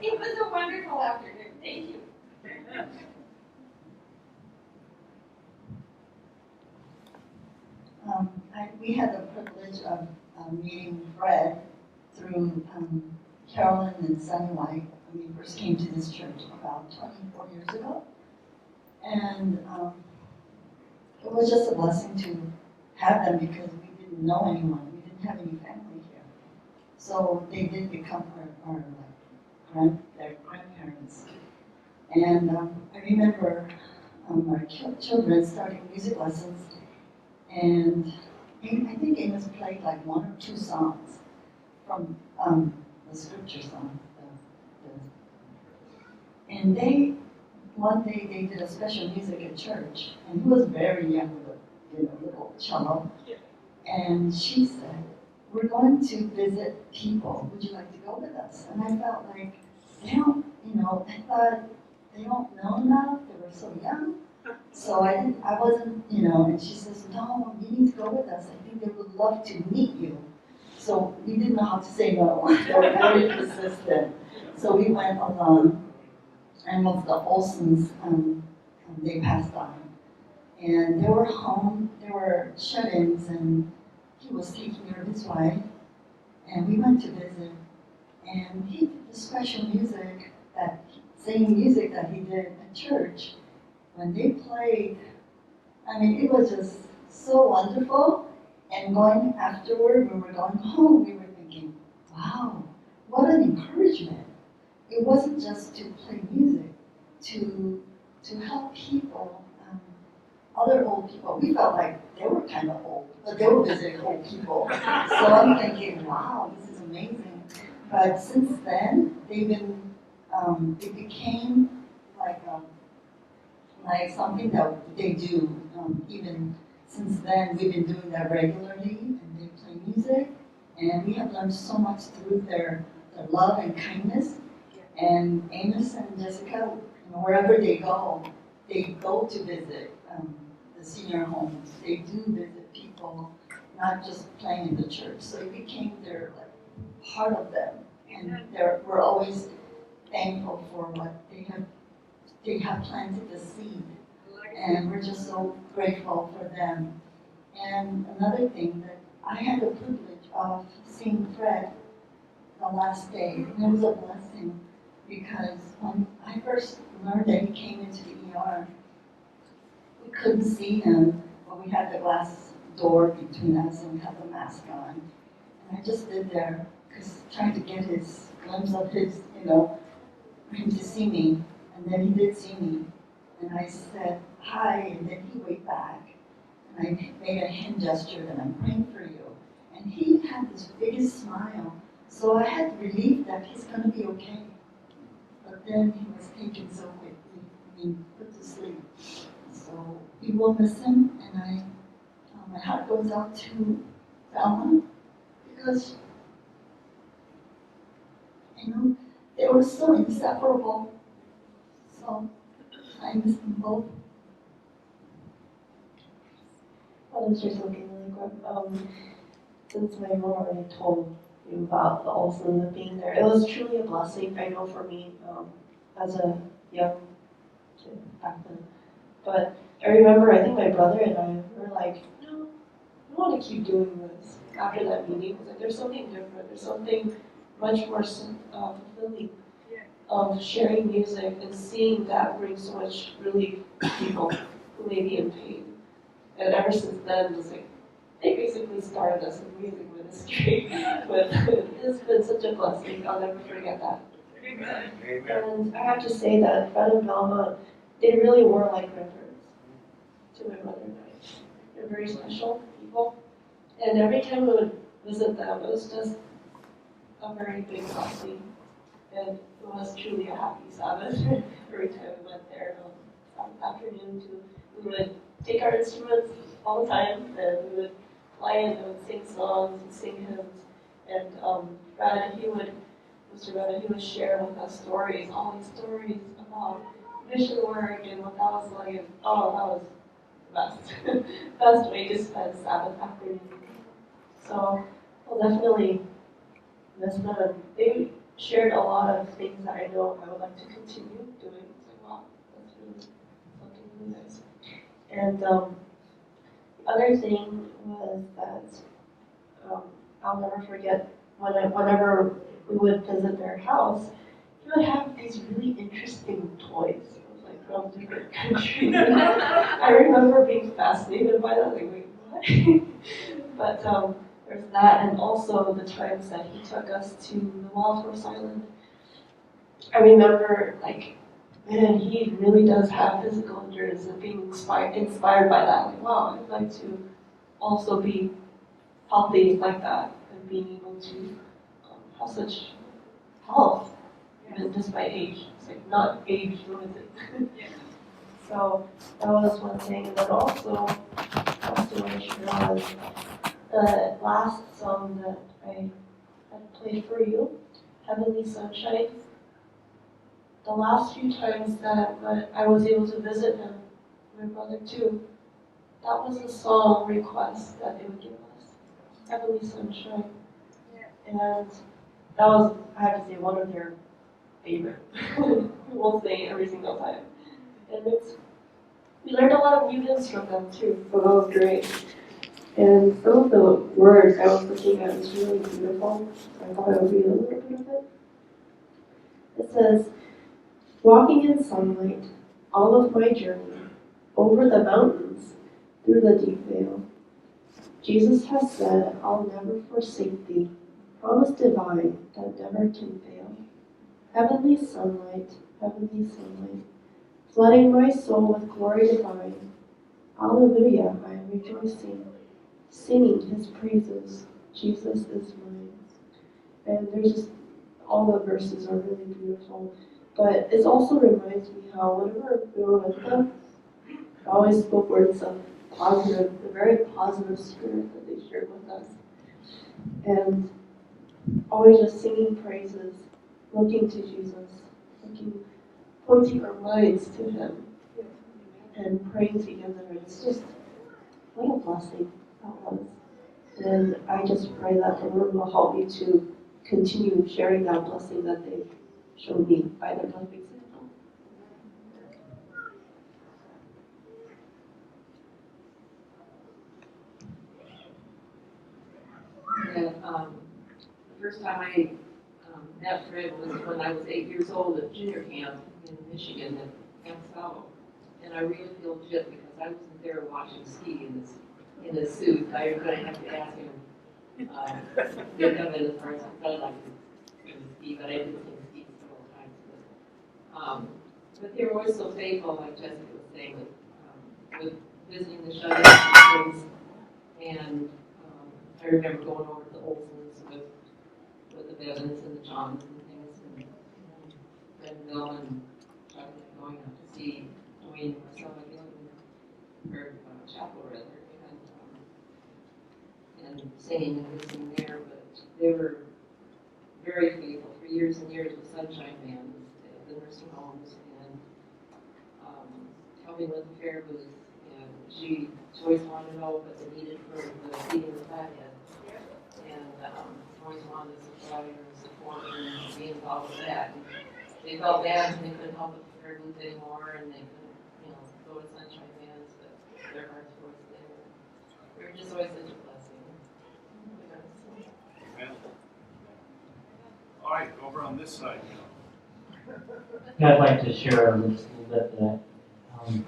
It was a wonderful afternoon. Thank you. We had the privilege of meeting Fred through Carolyn and Sonny White when we first came to this church about 24 years ago. And it was just a blessing to have them because we didn't know anyone. We didn't have any family here. So they did become our their grandparents. And I remember our children starting music lessons, and I think Amos played like 1 or 2 songs from the scripture song. And one day they did a special music at church, and he was very young with a little cello. And she said, "We're going to visit people. Would you like to go with us?" And I felt like I thought they don't know enough. They were so young. So I wasn't, and she says, "No, you need to go with us. I think they would love to meet you." So we didn't know how to say no. They were very persistent. So we went along, and it was the Olsons, they passed on. And they were home, they were shut-ins, and he was taking care of his wife. And we went to visit. And he did the special music, same music that he did at church. When they played, I mean, it was just so wonderful. And going afterward, when we were going home, we were thinking, wow, what an encouragement. It wasn't just to play music, to help people, other old people. We felt like they were kind of old, but they were visiting old people. So I'm thinking, wow, this is amazing. But since then, they've been, it became like something that they do. Even since then, we've been doing that regularly, and they play music, and we have learned so much through their love and kindness. And Amos and Jessica, wherever they go to visit the senior homes. They do visit people, not just playing in the church. So it became their part of them, and we're always thankful for what they have planted the seed, and we're just so grateful for them. And another thing that I had the privilege of seeing Fred the last day, and it was a blessing because when I first learned that he came into the ER, we couldn't see him, but we had the glass door between us and we had the mask on. And I just stood there, trying to get his glimpse of his, for him to see me. And then he did see me. And I said, hi, and then he waved back. And I made a hand gesture that I'm praying for you. And he had this biggest smile. So I had relief that he's going to be okay. But then he was taken so quickly, put to sleep. So we will miss him, and my heart goes out to Velma because, they were so inseparable. So I miss them both. I'll just share something really quick. Since my mom already told you about the Olsen and being there, it was truly a blessing, I know for me, as a young kid back then. But I remember, I think my brother and I were like, no, I want to keep doing this after that meeting. It was like, there's something different. There's something much more fulfilling of sharing music and seeing that bring so much relief to people who may be in pain. And ever since then, it was like, they basically started us in music ministry. But it's been such a blessing. I'll never forget that. Amen. And I have to say that Fred and Velma, they really were like grandparents to my mother and I. They're very special people. And every time we would visit them, it was just a very big blessing. And it was truly a happy Sabbath every time we went there on Sabbath afternoon. We would take our instruments all the time, and we would fly in and would sing songs and sing hymns. And Mr. Reda, he would share with us stories, all these stories about mission work and what that was like. And that was the best. Best way to spend Sabbath afternoon. So I'll definitely miss them. They shared a lot of things that I know I would like to continue doing. It's like, wow, that's really something really nice. And the other thing was that I'll never forget whenever we would visit their house, he would have these really interesting toys, like from different countries. I remember being fascinated by that, like, wait, what? But there's that, and also the times that he took us to the Walrus Island. I remember, man, he really does have physical endurance and being inspired by that. Like, wow, I'd like to also be healthy like that and being able to have such health, even just by age. It's like not age limited. So that was one thing, and then also restoration was the last song that I had played for you, Heavenly Sunshine. The last few times that I was able to visit him, my brother too, that was the song request that they would give us, Heavenly Sunshine. And that was, I have to say, one of their favorite. We'll say every single time. And we learned a lot of Beavons from them too, so that was great. And some of the words I was looking at was really beautiful, so I thought I would read a little bit of it. It says, walking in sunlight, all of my journey, over the mountains, through the deep vale. Jesus has said, I'll never forsake thee, promise divine that never can fail. Heavenly sunlight, flooding my soul with glory divine. Alleluia, I am rejoicing, singing his praises, Jesus is mine. And there's just, all the verses are really beautiful, but it also reminds me how whenever we were with them, I always spoke words of positive, the very positive spirit that they shared with us. And always just singing praises, looking to Jesus, pointing our minds to him, and praying together. It's just, what a blessing that was. And I just pray that the Lord will help me to continue sharing that blessing that they've shown me by their life example. And the first time I met Fred was when I was 8 years old at junior camp in Michigan at Camp Salvo. And I really feel legit because I wasn't there watching Ski in his suit. I'm going to have to ask him. They come in as far as I felt like Ski, but I didn't see Ski several times. But they were always so faithful, like Jessica was saying, with visiting the shut-ins and things. And I remember going over to the Olsons with the Beavons and the Johns and things, and Grenville and going out to see Dwayne and myself again, or Chapel rather, and singing and listening there. But they were very faithful for years and years with Sunshine Band at the nursing homes and helping with the fair booth. And she always wanted to know what they needed for the feeding the flathead. And always wanted to supply and support and be involved with that. And they felt bad and they couldn't help with the fair booth anymore, and they couldn't, go to Sunshine Bands, but their hearts were always there. They were just always such a blessing. Amen. All right, over on this side I'd like to share just a little bit that I'm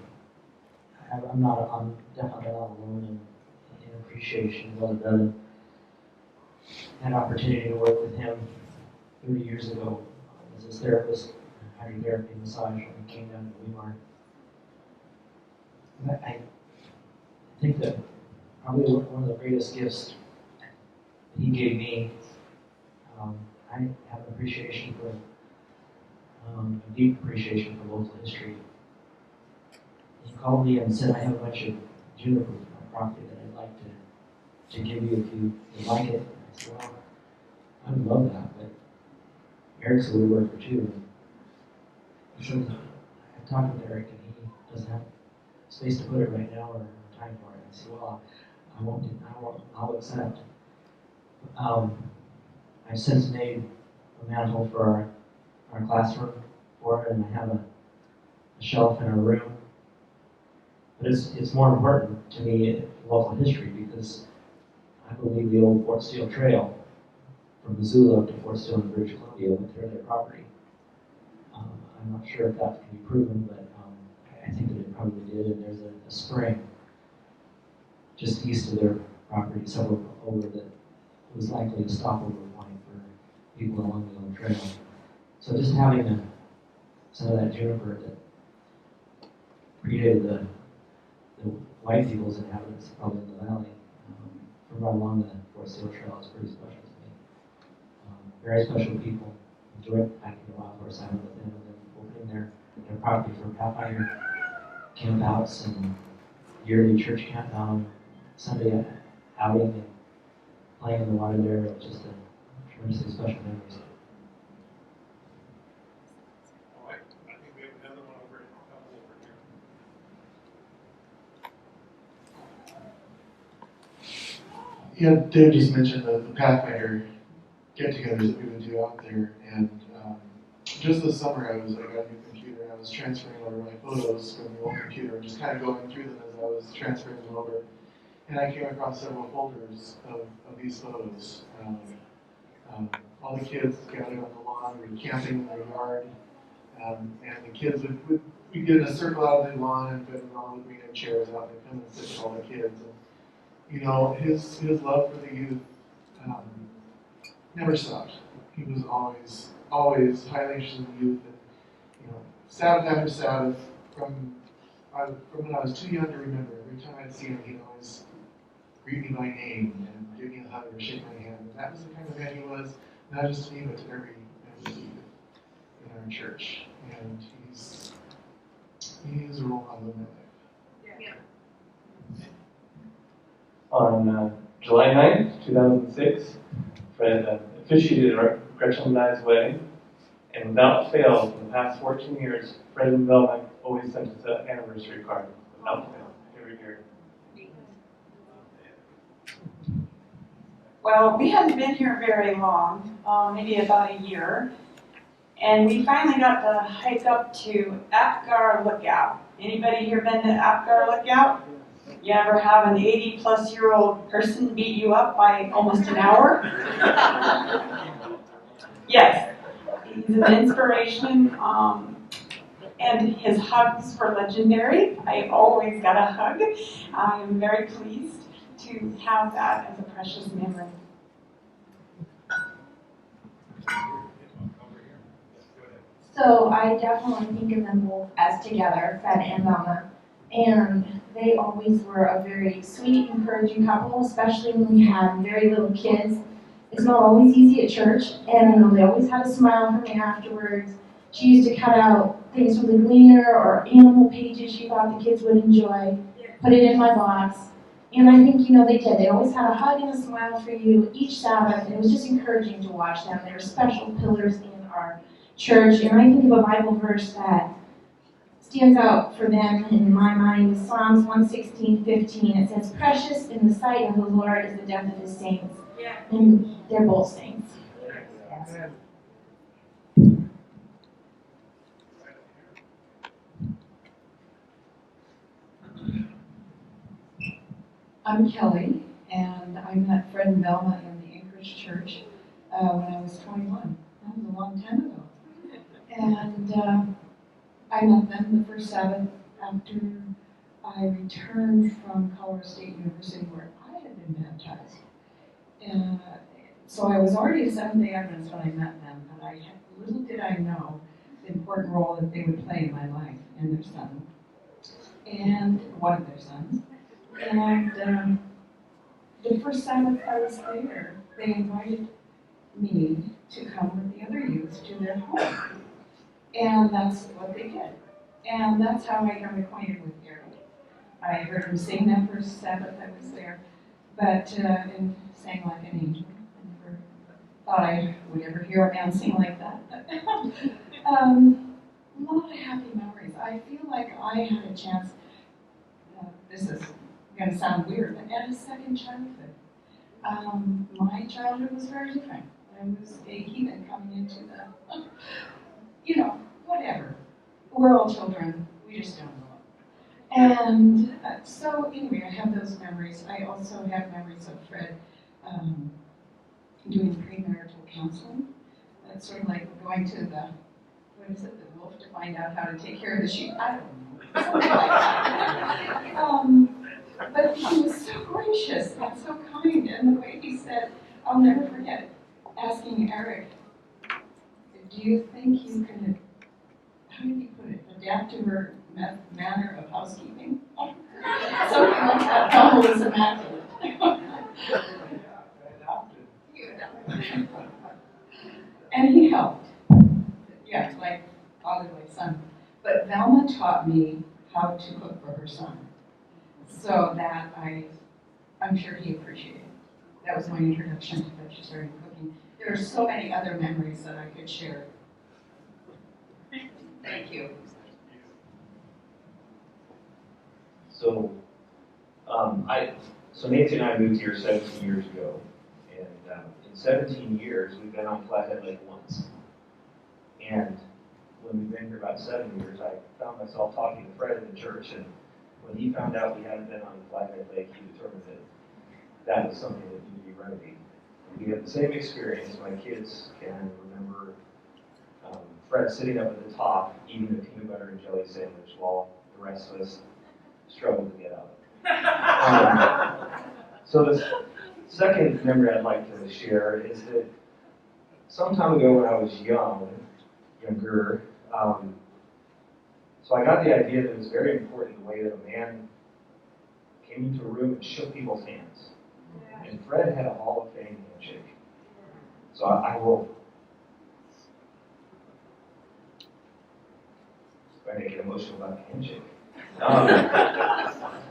definitely not alone in appreciation of Brother Bevan. I had an opportunity to work with him 30 years ago as his therapist, hydrotherapy massage when he came down to Weimar. I think that probably one of the greatest gifts that he gave me, I have an appreciation for, a deep appreciation for local history. He called me and said, I have a bunch of juniper property that I'd like to give you if you would like it. I said, well, I would love that, but Eric's a woodworker too. He said, I talked with Eric and he doesn't have space to put it right now or time for it. I said, well, I'll accept. I've since made a mantle for our classroom for it, and I have a shelf in our room. But it's more important to me local history because I believe the old Fort Steele Trail from Missoula to Fort Steele and British Columbia went through their property. I'm not sure if that can be proven, but I think that it probably did. And there's a spring just east of their property, several over, that was likely a stopover point for people along the old trail. So just having some of that juniper that predated the white people's inhabitants, probably in the valley, from right along the Fort Steele Trail is pretty special to me. Very special people. Enjoyed hiking the Wild Horse Island with them and then opening their property for Pathfinder campouts and yearly church camp Sunday outing and playing in the water there. It was just a tremendously special memories. All right, I think we have another one over here. Yeah, Dave just mentioned the Pathfinder get-togethers that we would do out there. And just this summer, I got a new computer, and I was transferring over my photos from the old computer and just kind of going through them as I was transferring them over. And I came across several folders of these photos. All the kids gathered on the lawn, we were camping in their yard, and the kids would get in a circle out on the lawn, and Fred and Mom would bring their chairs out and come and sit with all the kids. And, you know, his love for the youth never stopped. He was always highly interested in the youth, and you know, Sabbath after Sabbath, from when I was too young to remember, every time I'd see him, he'd always greet me by name and give me a hug or shake my hand. And that was the kind of man he was, not just to me, but to every youth in our church. And he's a role model in my life. Yeah. On July 9th, 2006, Fred officiated our Gretchen and I's wedding, and without fail, for the past 14 years, Fred and Velma always sent us an anniversary card, without fail, every year. Well, we hadn't been here very long, maybe about a year, and we finally got to hike up to Apgar Lookout. Anybody here been to Apgar Lookout? You ever have an 80-plus-year-old person beat you up by almost an hour? Yes, he's an inspiration, and his hugs were legendary. I always got a hug. I am very pleased to have that as a precious memory. So I definitely think of them both as together, Fred and Velma. And they always were a very sweet, encouraging couple, especially when we had very little kids. It's not always easy at church, and you know, they always had a smile for me afterwards. She used to cut out things from the Gleaner or animal pages she thought the kids would enjoy, put it in my box. And I think, you know, they did. They always had a hug and a smile for you each Sabbath, and it was just encouraging to watch them. They were special pillars in our church, and I think of a Bible verse that stands out for them in my mind is Psalms 116:15. It says, "Precious in the sight of the Lord is the death of his saints." Yeah. And they're both saints. I'm Kelly, and I met Fred and Velma in the Anchorage Church when I was 21. That was a long time ago. And I met them the first Sabbath after I returned from Colorado State University, where I had been baptized. So I was already a Seventh-day Adventist when I met them, but little did I know the important role that they would play in my life and their son, and one of their sons. And the first Sabbath I was there, they invited me to come with the other youth to their home. And that's what they did. And that's how I got acquainted with Eric. I heard him sing that first Sabbath I was there, but and sang like an angel. I never thought I would ever hear a man sing like that. A lot of happy memories. I feel like I had a chance, this is going to sound weird, but at a second childhood. My childhood was very different. I was a heathen coming into the, you know, whatever. We're all children, we just don't know it. And so anyway, I have those memories. I also have memories of Fred doing premarital counseling. That's sort of like going to the, what is it, the wolf to find out how to take care of the sheep. I don't know, something like that. But he was so gracious and so kind, and the way he said, I'll never forget asking Eric, do you think you can, how did he put it, adapt to her manner of housekeeping? Something like that. That was immaculate. And he helped. Yeah, like father, like son. But Velma taught me how to cook for her son. So that I'm sure he appreciated. That was my introduction to vegetarian cooking. There are so many other memories that I could share. Thank you. So, so Nancy and I moved here 17 years ago, and in in 17 years, we've been on Flathead Lake once. And when we've been here about 7 years, I found myself talking to Fred in the church, and when he found out we hadn't been on Flathead Lake, he determined that that was something that needed to be remedied. We had the same experience. My kids can remember Fred sitting up at the top eating a peanut butter and jelly sandwich while the rest of us struggled to get up. So the second memory I'd like to share is that some time ago when I was younger, so I got the idea that it was very important the way that a man came into a room and shook people's hands. And Fred had a Hall of Fame handshake. So I will get emotional about the handshake.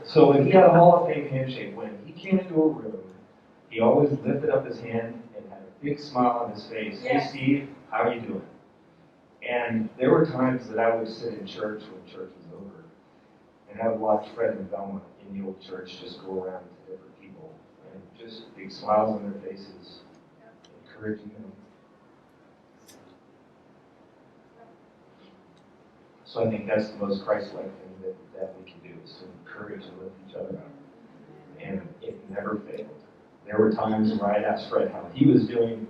So when he had a Hall of Fame handshake, when he came into a room, he always lifted up his hand and had a big smile on his face. Hey Steve, how are you doing? And there were times that I would sit in church when church was over, and I would watch Fred and Velma in the old church just go around to different people, and just big smiles on their faces, encouraging them. So I think that's the most Christ-like thing that we can do, is to encourage and lift each other up. And it never failed. There were times where I'd ask Fred how he was doing.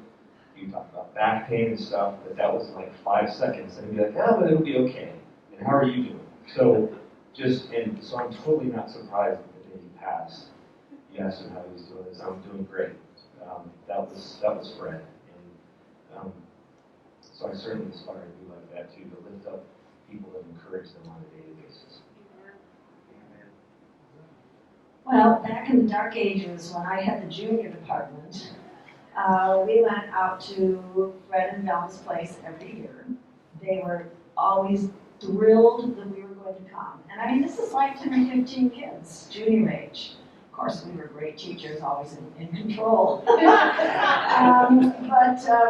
You talk about back pain and stuff, but that was like 5 seconds, and he'd be like, "Oh, but it'll be okay." And how are you doing? So I'm totally not surprised that the day he passed. You asked him how he was doing. He said, "I'm doing great." That was Fred, and so I certainly aspire to be like that too, to lift up people and encourage them on a daily basis. Well, back in the dark ages when I had the junior department, we went out to Fred and Velma's place every year. They were always thrilled that we were going to come. And I mean, this is like 10 or 15 kids, junior age. Of course, we were great teachers, always in control. But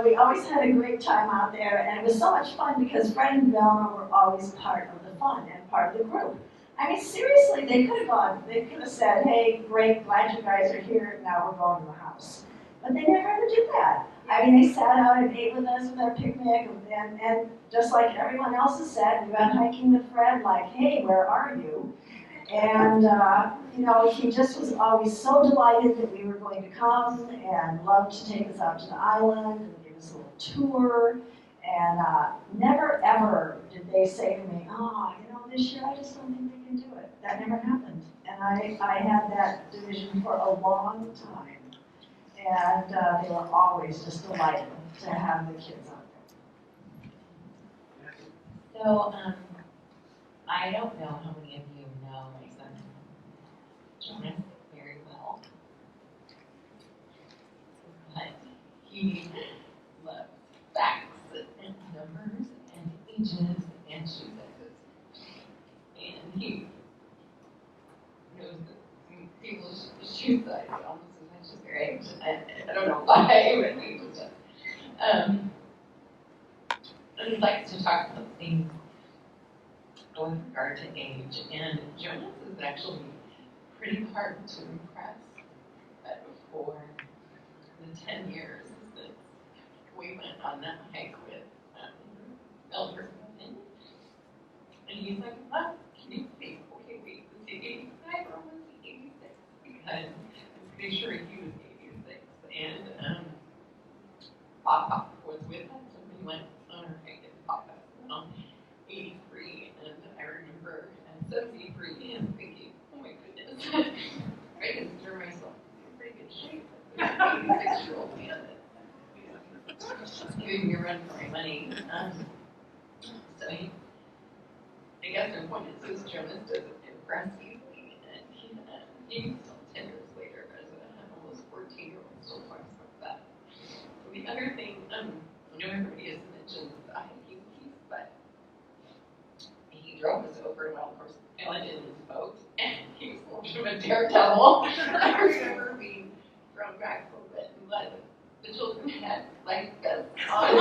we always had a great time out there, and it was so much fun because Fred and Velma were always part of the fun and part of the group. I mean, seriously, they could have said, "Hey, great, glad you guys are here, now we're going to the house." But they never ever did that. I mean, they sat out and ate with us with our picnic, and just like everyone else has said, we went hiking with Fred, like, "Hey, where are you?" And, he just was always so delighted that we were going to come and loved to take us out to the island and give us a little tour. And never ever did they say to me, this year I just don't think they can do it. That never happened. And I had that division for a long time. And they were always just delighted to have the kids out there. So, I don't know how many of you know my son, Jonas, very well. But he loves facts and numbers and ages and shoe sizes. And he knows people's shoe size almost as much as their age. I don't know why, but he just does. I'd like to talk about things with regard to age, and Jonas is actually pretty hard to impress. But for the 10 years since we went on that hike with Elder Beavon, and he's like, "What? Can you see? Okay, wait, was he 85 or was he 86? Because I'm pretty sure he was 86. And Papa was with us, and we went on our hike, and Papa was 83, and I remember at 73 and thinking, "Oh my goodness, I consider myself in pretty good shape. As an 86-year-old man that's giving me a run for my money." So I guess my point is, Jonas doesn't impress easily, and even still 10 years later, as an almost 14-year-old, still talks about that. The other thing, I know everybody has mentioned the hiking piece, but he drove us over, well, of course, Ellen in his boat, and he was a little bit of a daredevil. I remember being thrown back a little bit and let the children had life vests on.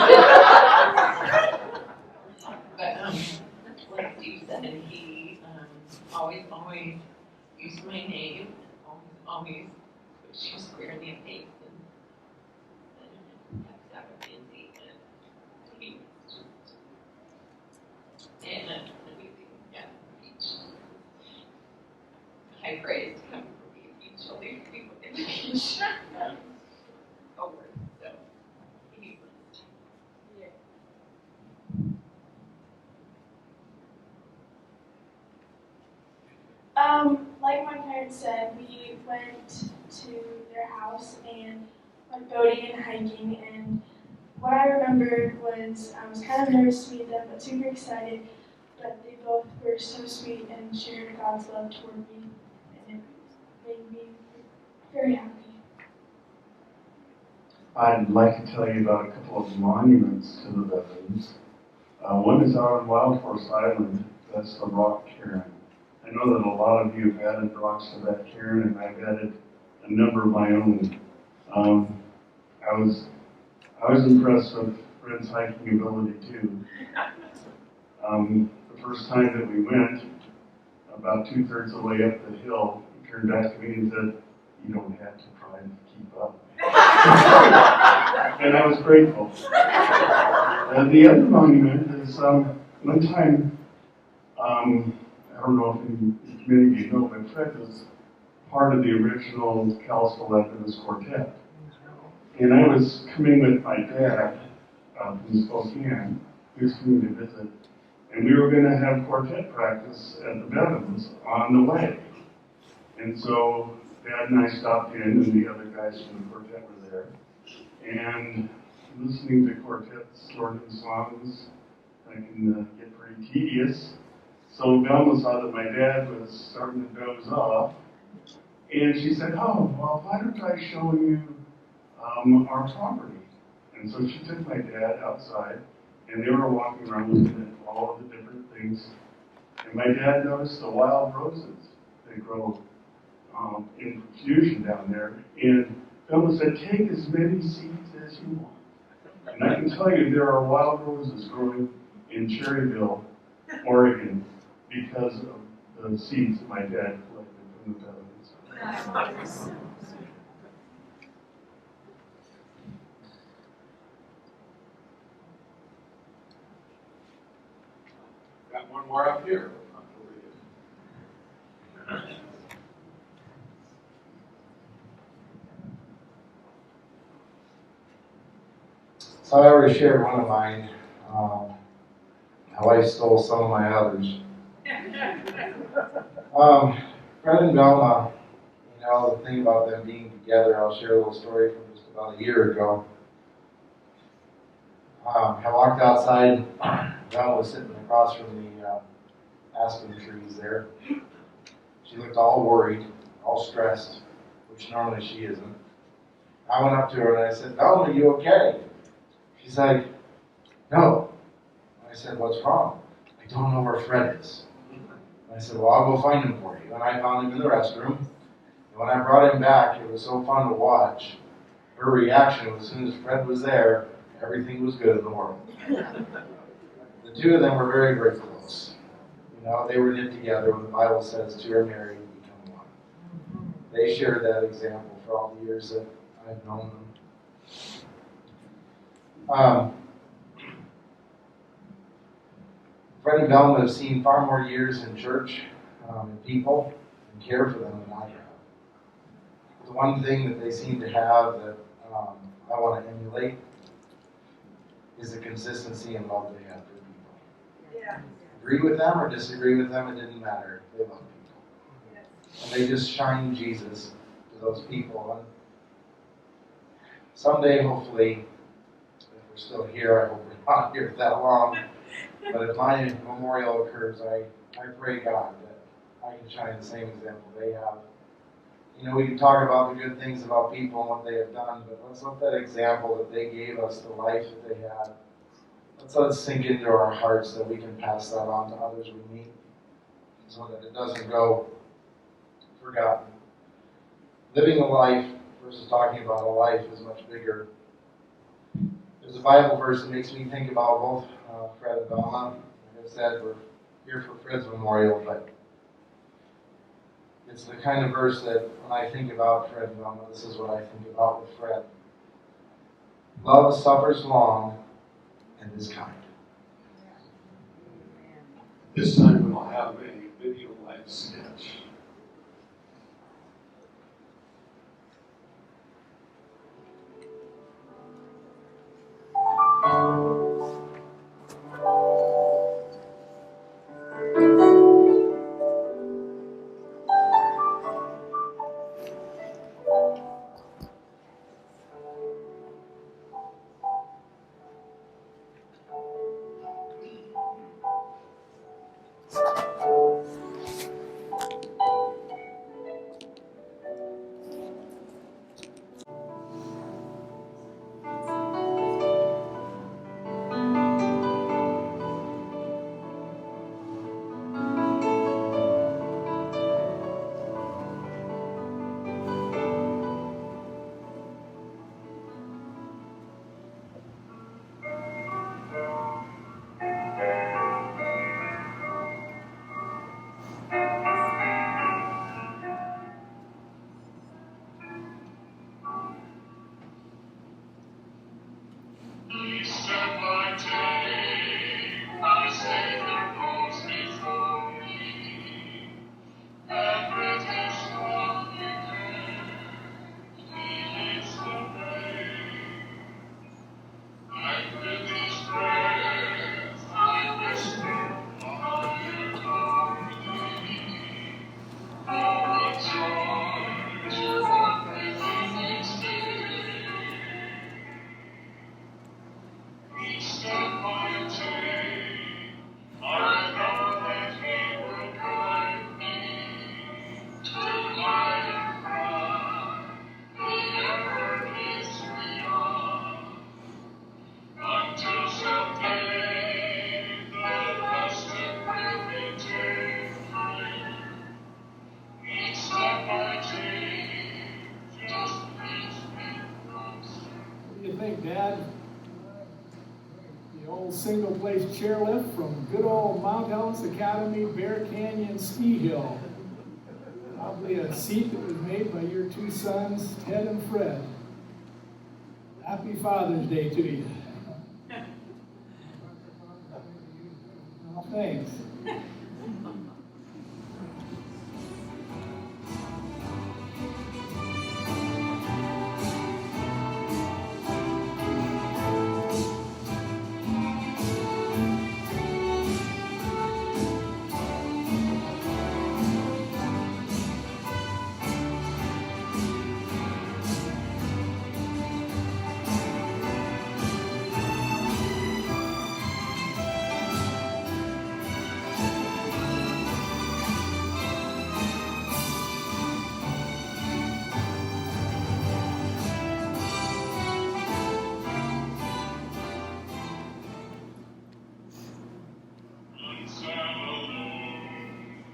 But like Steve said, he always used my name, always put you square in the face, and Fred said, we went to their house and went boating and hiking, and what I remembered was I was kind of nervous to meet them, but super excited. But they both were so sweet and shared God's love toward me, and it made me very happy. I'd like to tell you about a couple of monuments to the veterans. One is out on Wild Horse Island. That's the rock cairn. I know that a lot of you have added rocks to that cairn, and I've added a number of my own. I was impressed with Fred's hiking ability too. The first time that we went, about 2/3 of the way up the hill, he turned back to me and said, "You don't have to try to keep up." And I was grateful. And the other monument is one time, I don't know if many of you know, but Fred was part of the original Kalispell Adventist Quartet. And I was coming with my dad from Spokane. He was coming to visit. And we were going to have quartet practice at the Beavons on the way. And so Dad and I stopped in, and the other guys from the quartet were there. And listening to quartets learning songs, I can get pretty tedious. So Velma saw that my dad was starting to doze off. And she said, "Oh, well, why don't I show you our property?" And so she took my dad outside, and they were walking around looking at all of the different things. And my dad noticed the wild roses. They grow in profusion down there. And Velma said, "Take as many seeds as you want." And I can tell you there are wild roses growing in Cherryville, Oregon, because of the seeds that my dad collected from the Beavons. Got one more up here. So I already shared one of mine, how I stole some of my others. Fred and Velma, you know, the thing about them being together, I'll share a little story from just about a year ago. I walked outside, Velma was sitting across from the aspen trees there. She looked all worried, all stressed, which normally she isn't. I went up to her and I said, "Velma, are you okay?" She's like, "No." I said, "What's wrong?" "I don't know where Fred is." I said, "Well, I'll go find him for you." And I found him in the restroom. And when I brought him back, it was so fun to watch. Her reaction was, as soon as Fred was there, everything was good in the world. The two of them were very, very close. You know, they were knit together when the Bible says two are married and become one. They shared that example for all the years that I've known them. Fred and Velma have seen far more years in church and people and care for them than I have. The one thing that they seem to have that I want to emulate is the consistency and love they have for people. Yeah. Agree with them or disagree with them, it didn't matter. They love people. Yes. And they just shine Jesus to those people. And someday, hopefully, if we're still here, I hope we're not here that long, but if my memorial occurs, I pray God that I can shine the same example they have. You know, we can talk about the good things about people and what they have done, but let's let that example that they gave us, the life that they had, let's let it sink into our hearts that we can pass that on to others we meet so that it doesn't go forgotten. Living a life versus talking about a life is much bigger. There's a Bible verse that makes me think about both Fred and Velma. Like I said, we're here for Fred's memorial, but it's the kind of verse that when I think about Fred and Velma, this is what I think about with Fred. Love suffers long and is kind. This time we'll have a video live sketch. single place chairlift from good old Mount Ellis Academy, Bear Canyon Ski Hill. Probably a seat that was made by your two sons, Ted and Fred. Happy Father's Day to you. Well, thanks.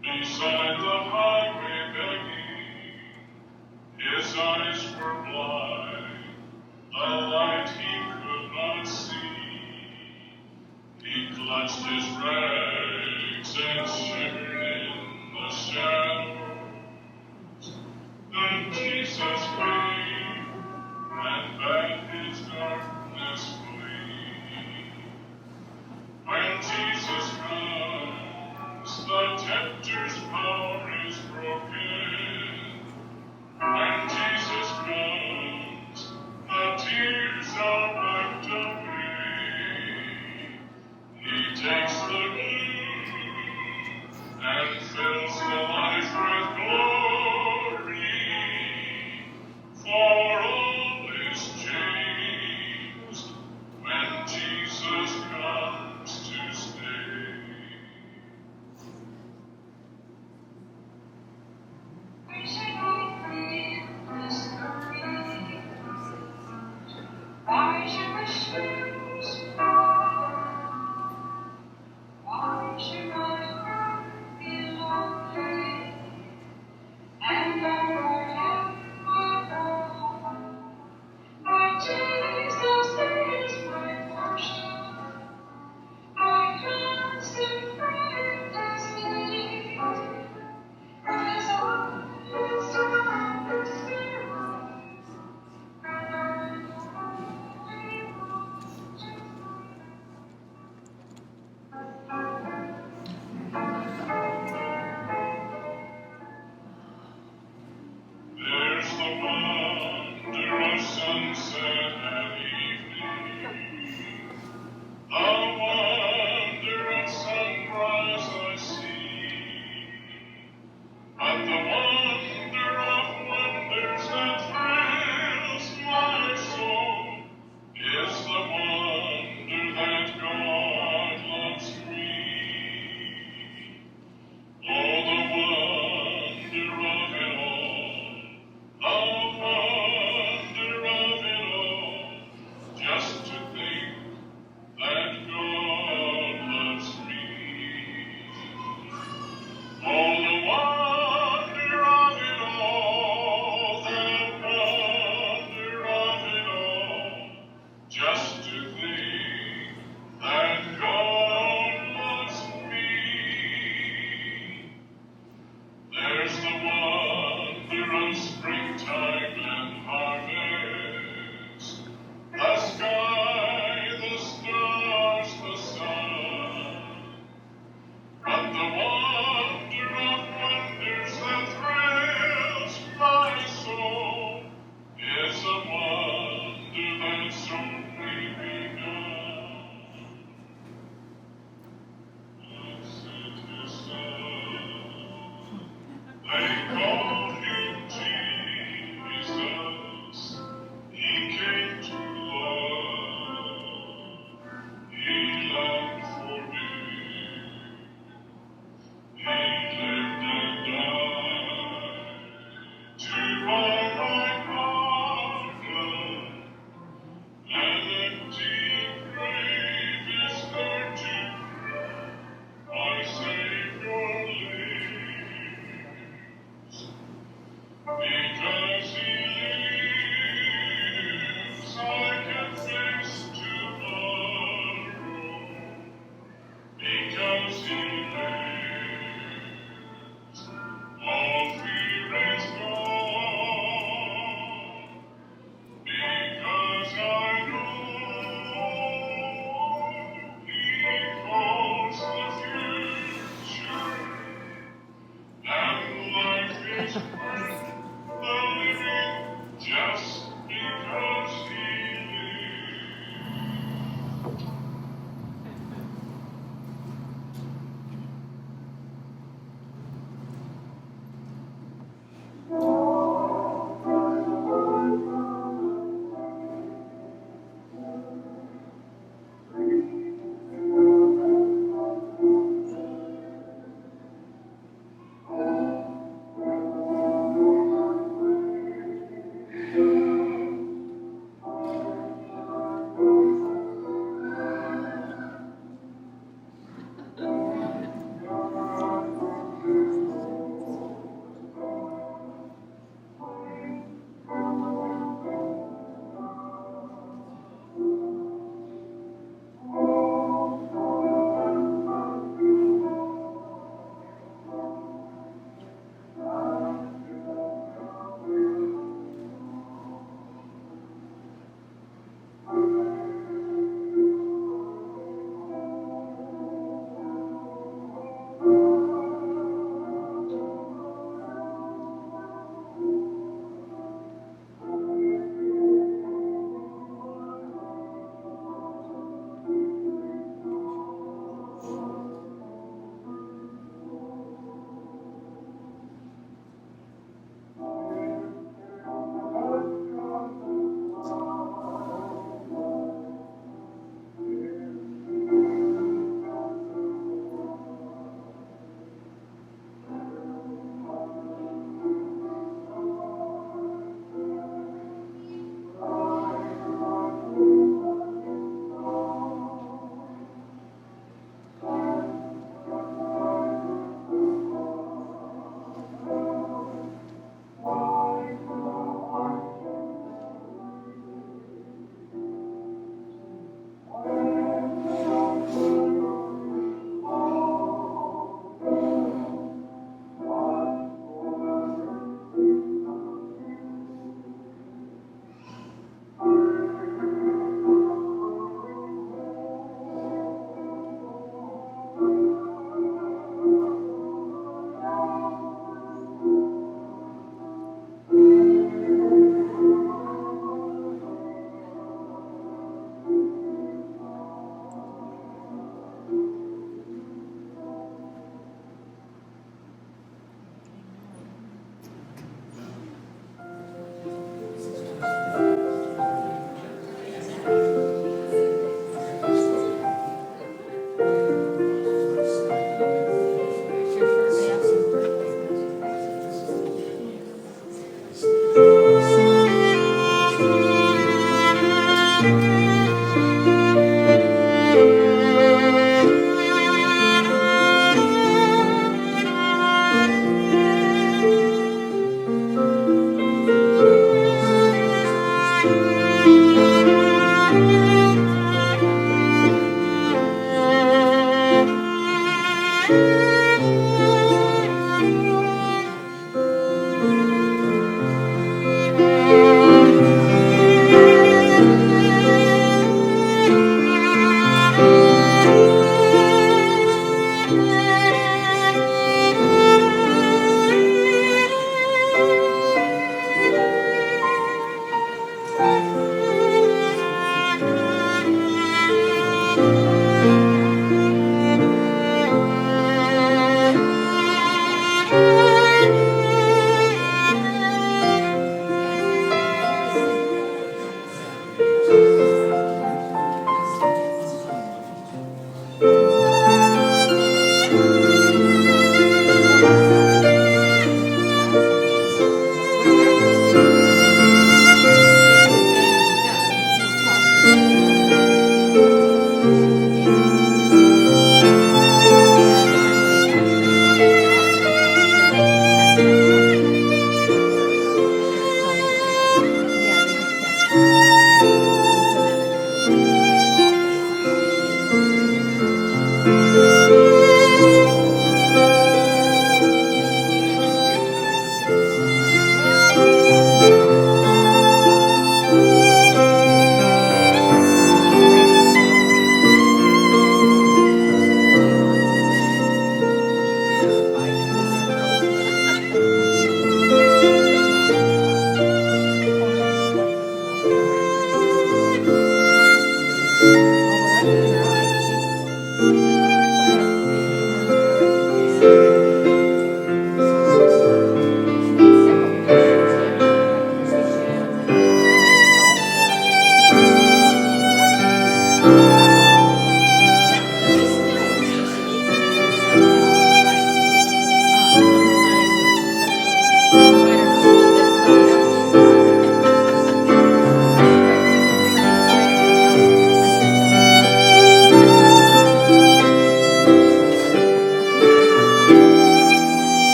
Beside the highway begging, his eyes were blind, the light he could not see. He clutched his rags and shivered in the shadows. Then Jesus came and bade his darkness flee. When Jesus comes, the tempter's power is broken. When Jesus comes, the tears are wiped away. He takes the gloom and fills the life with glory, for all is changed. she lives.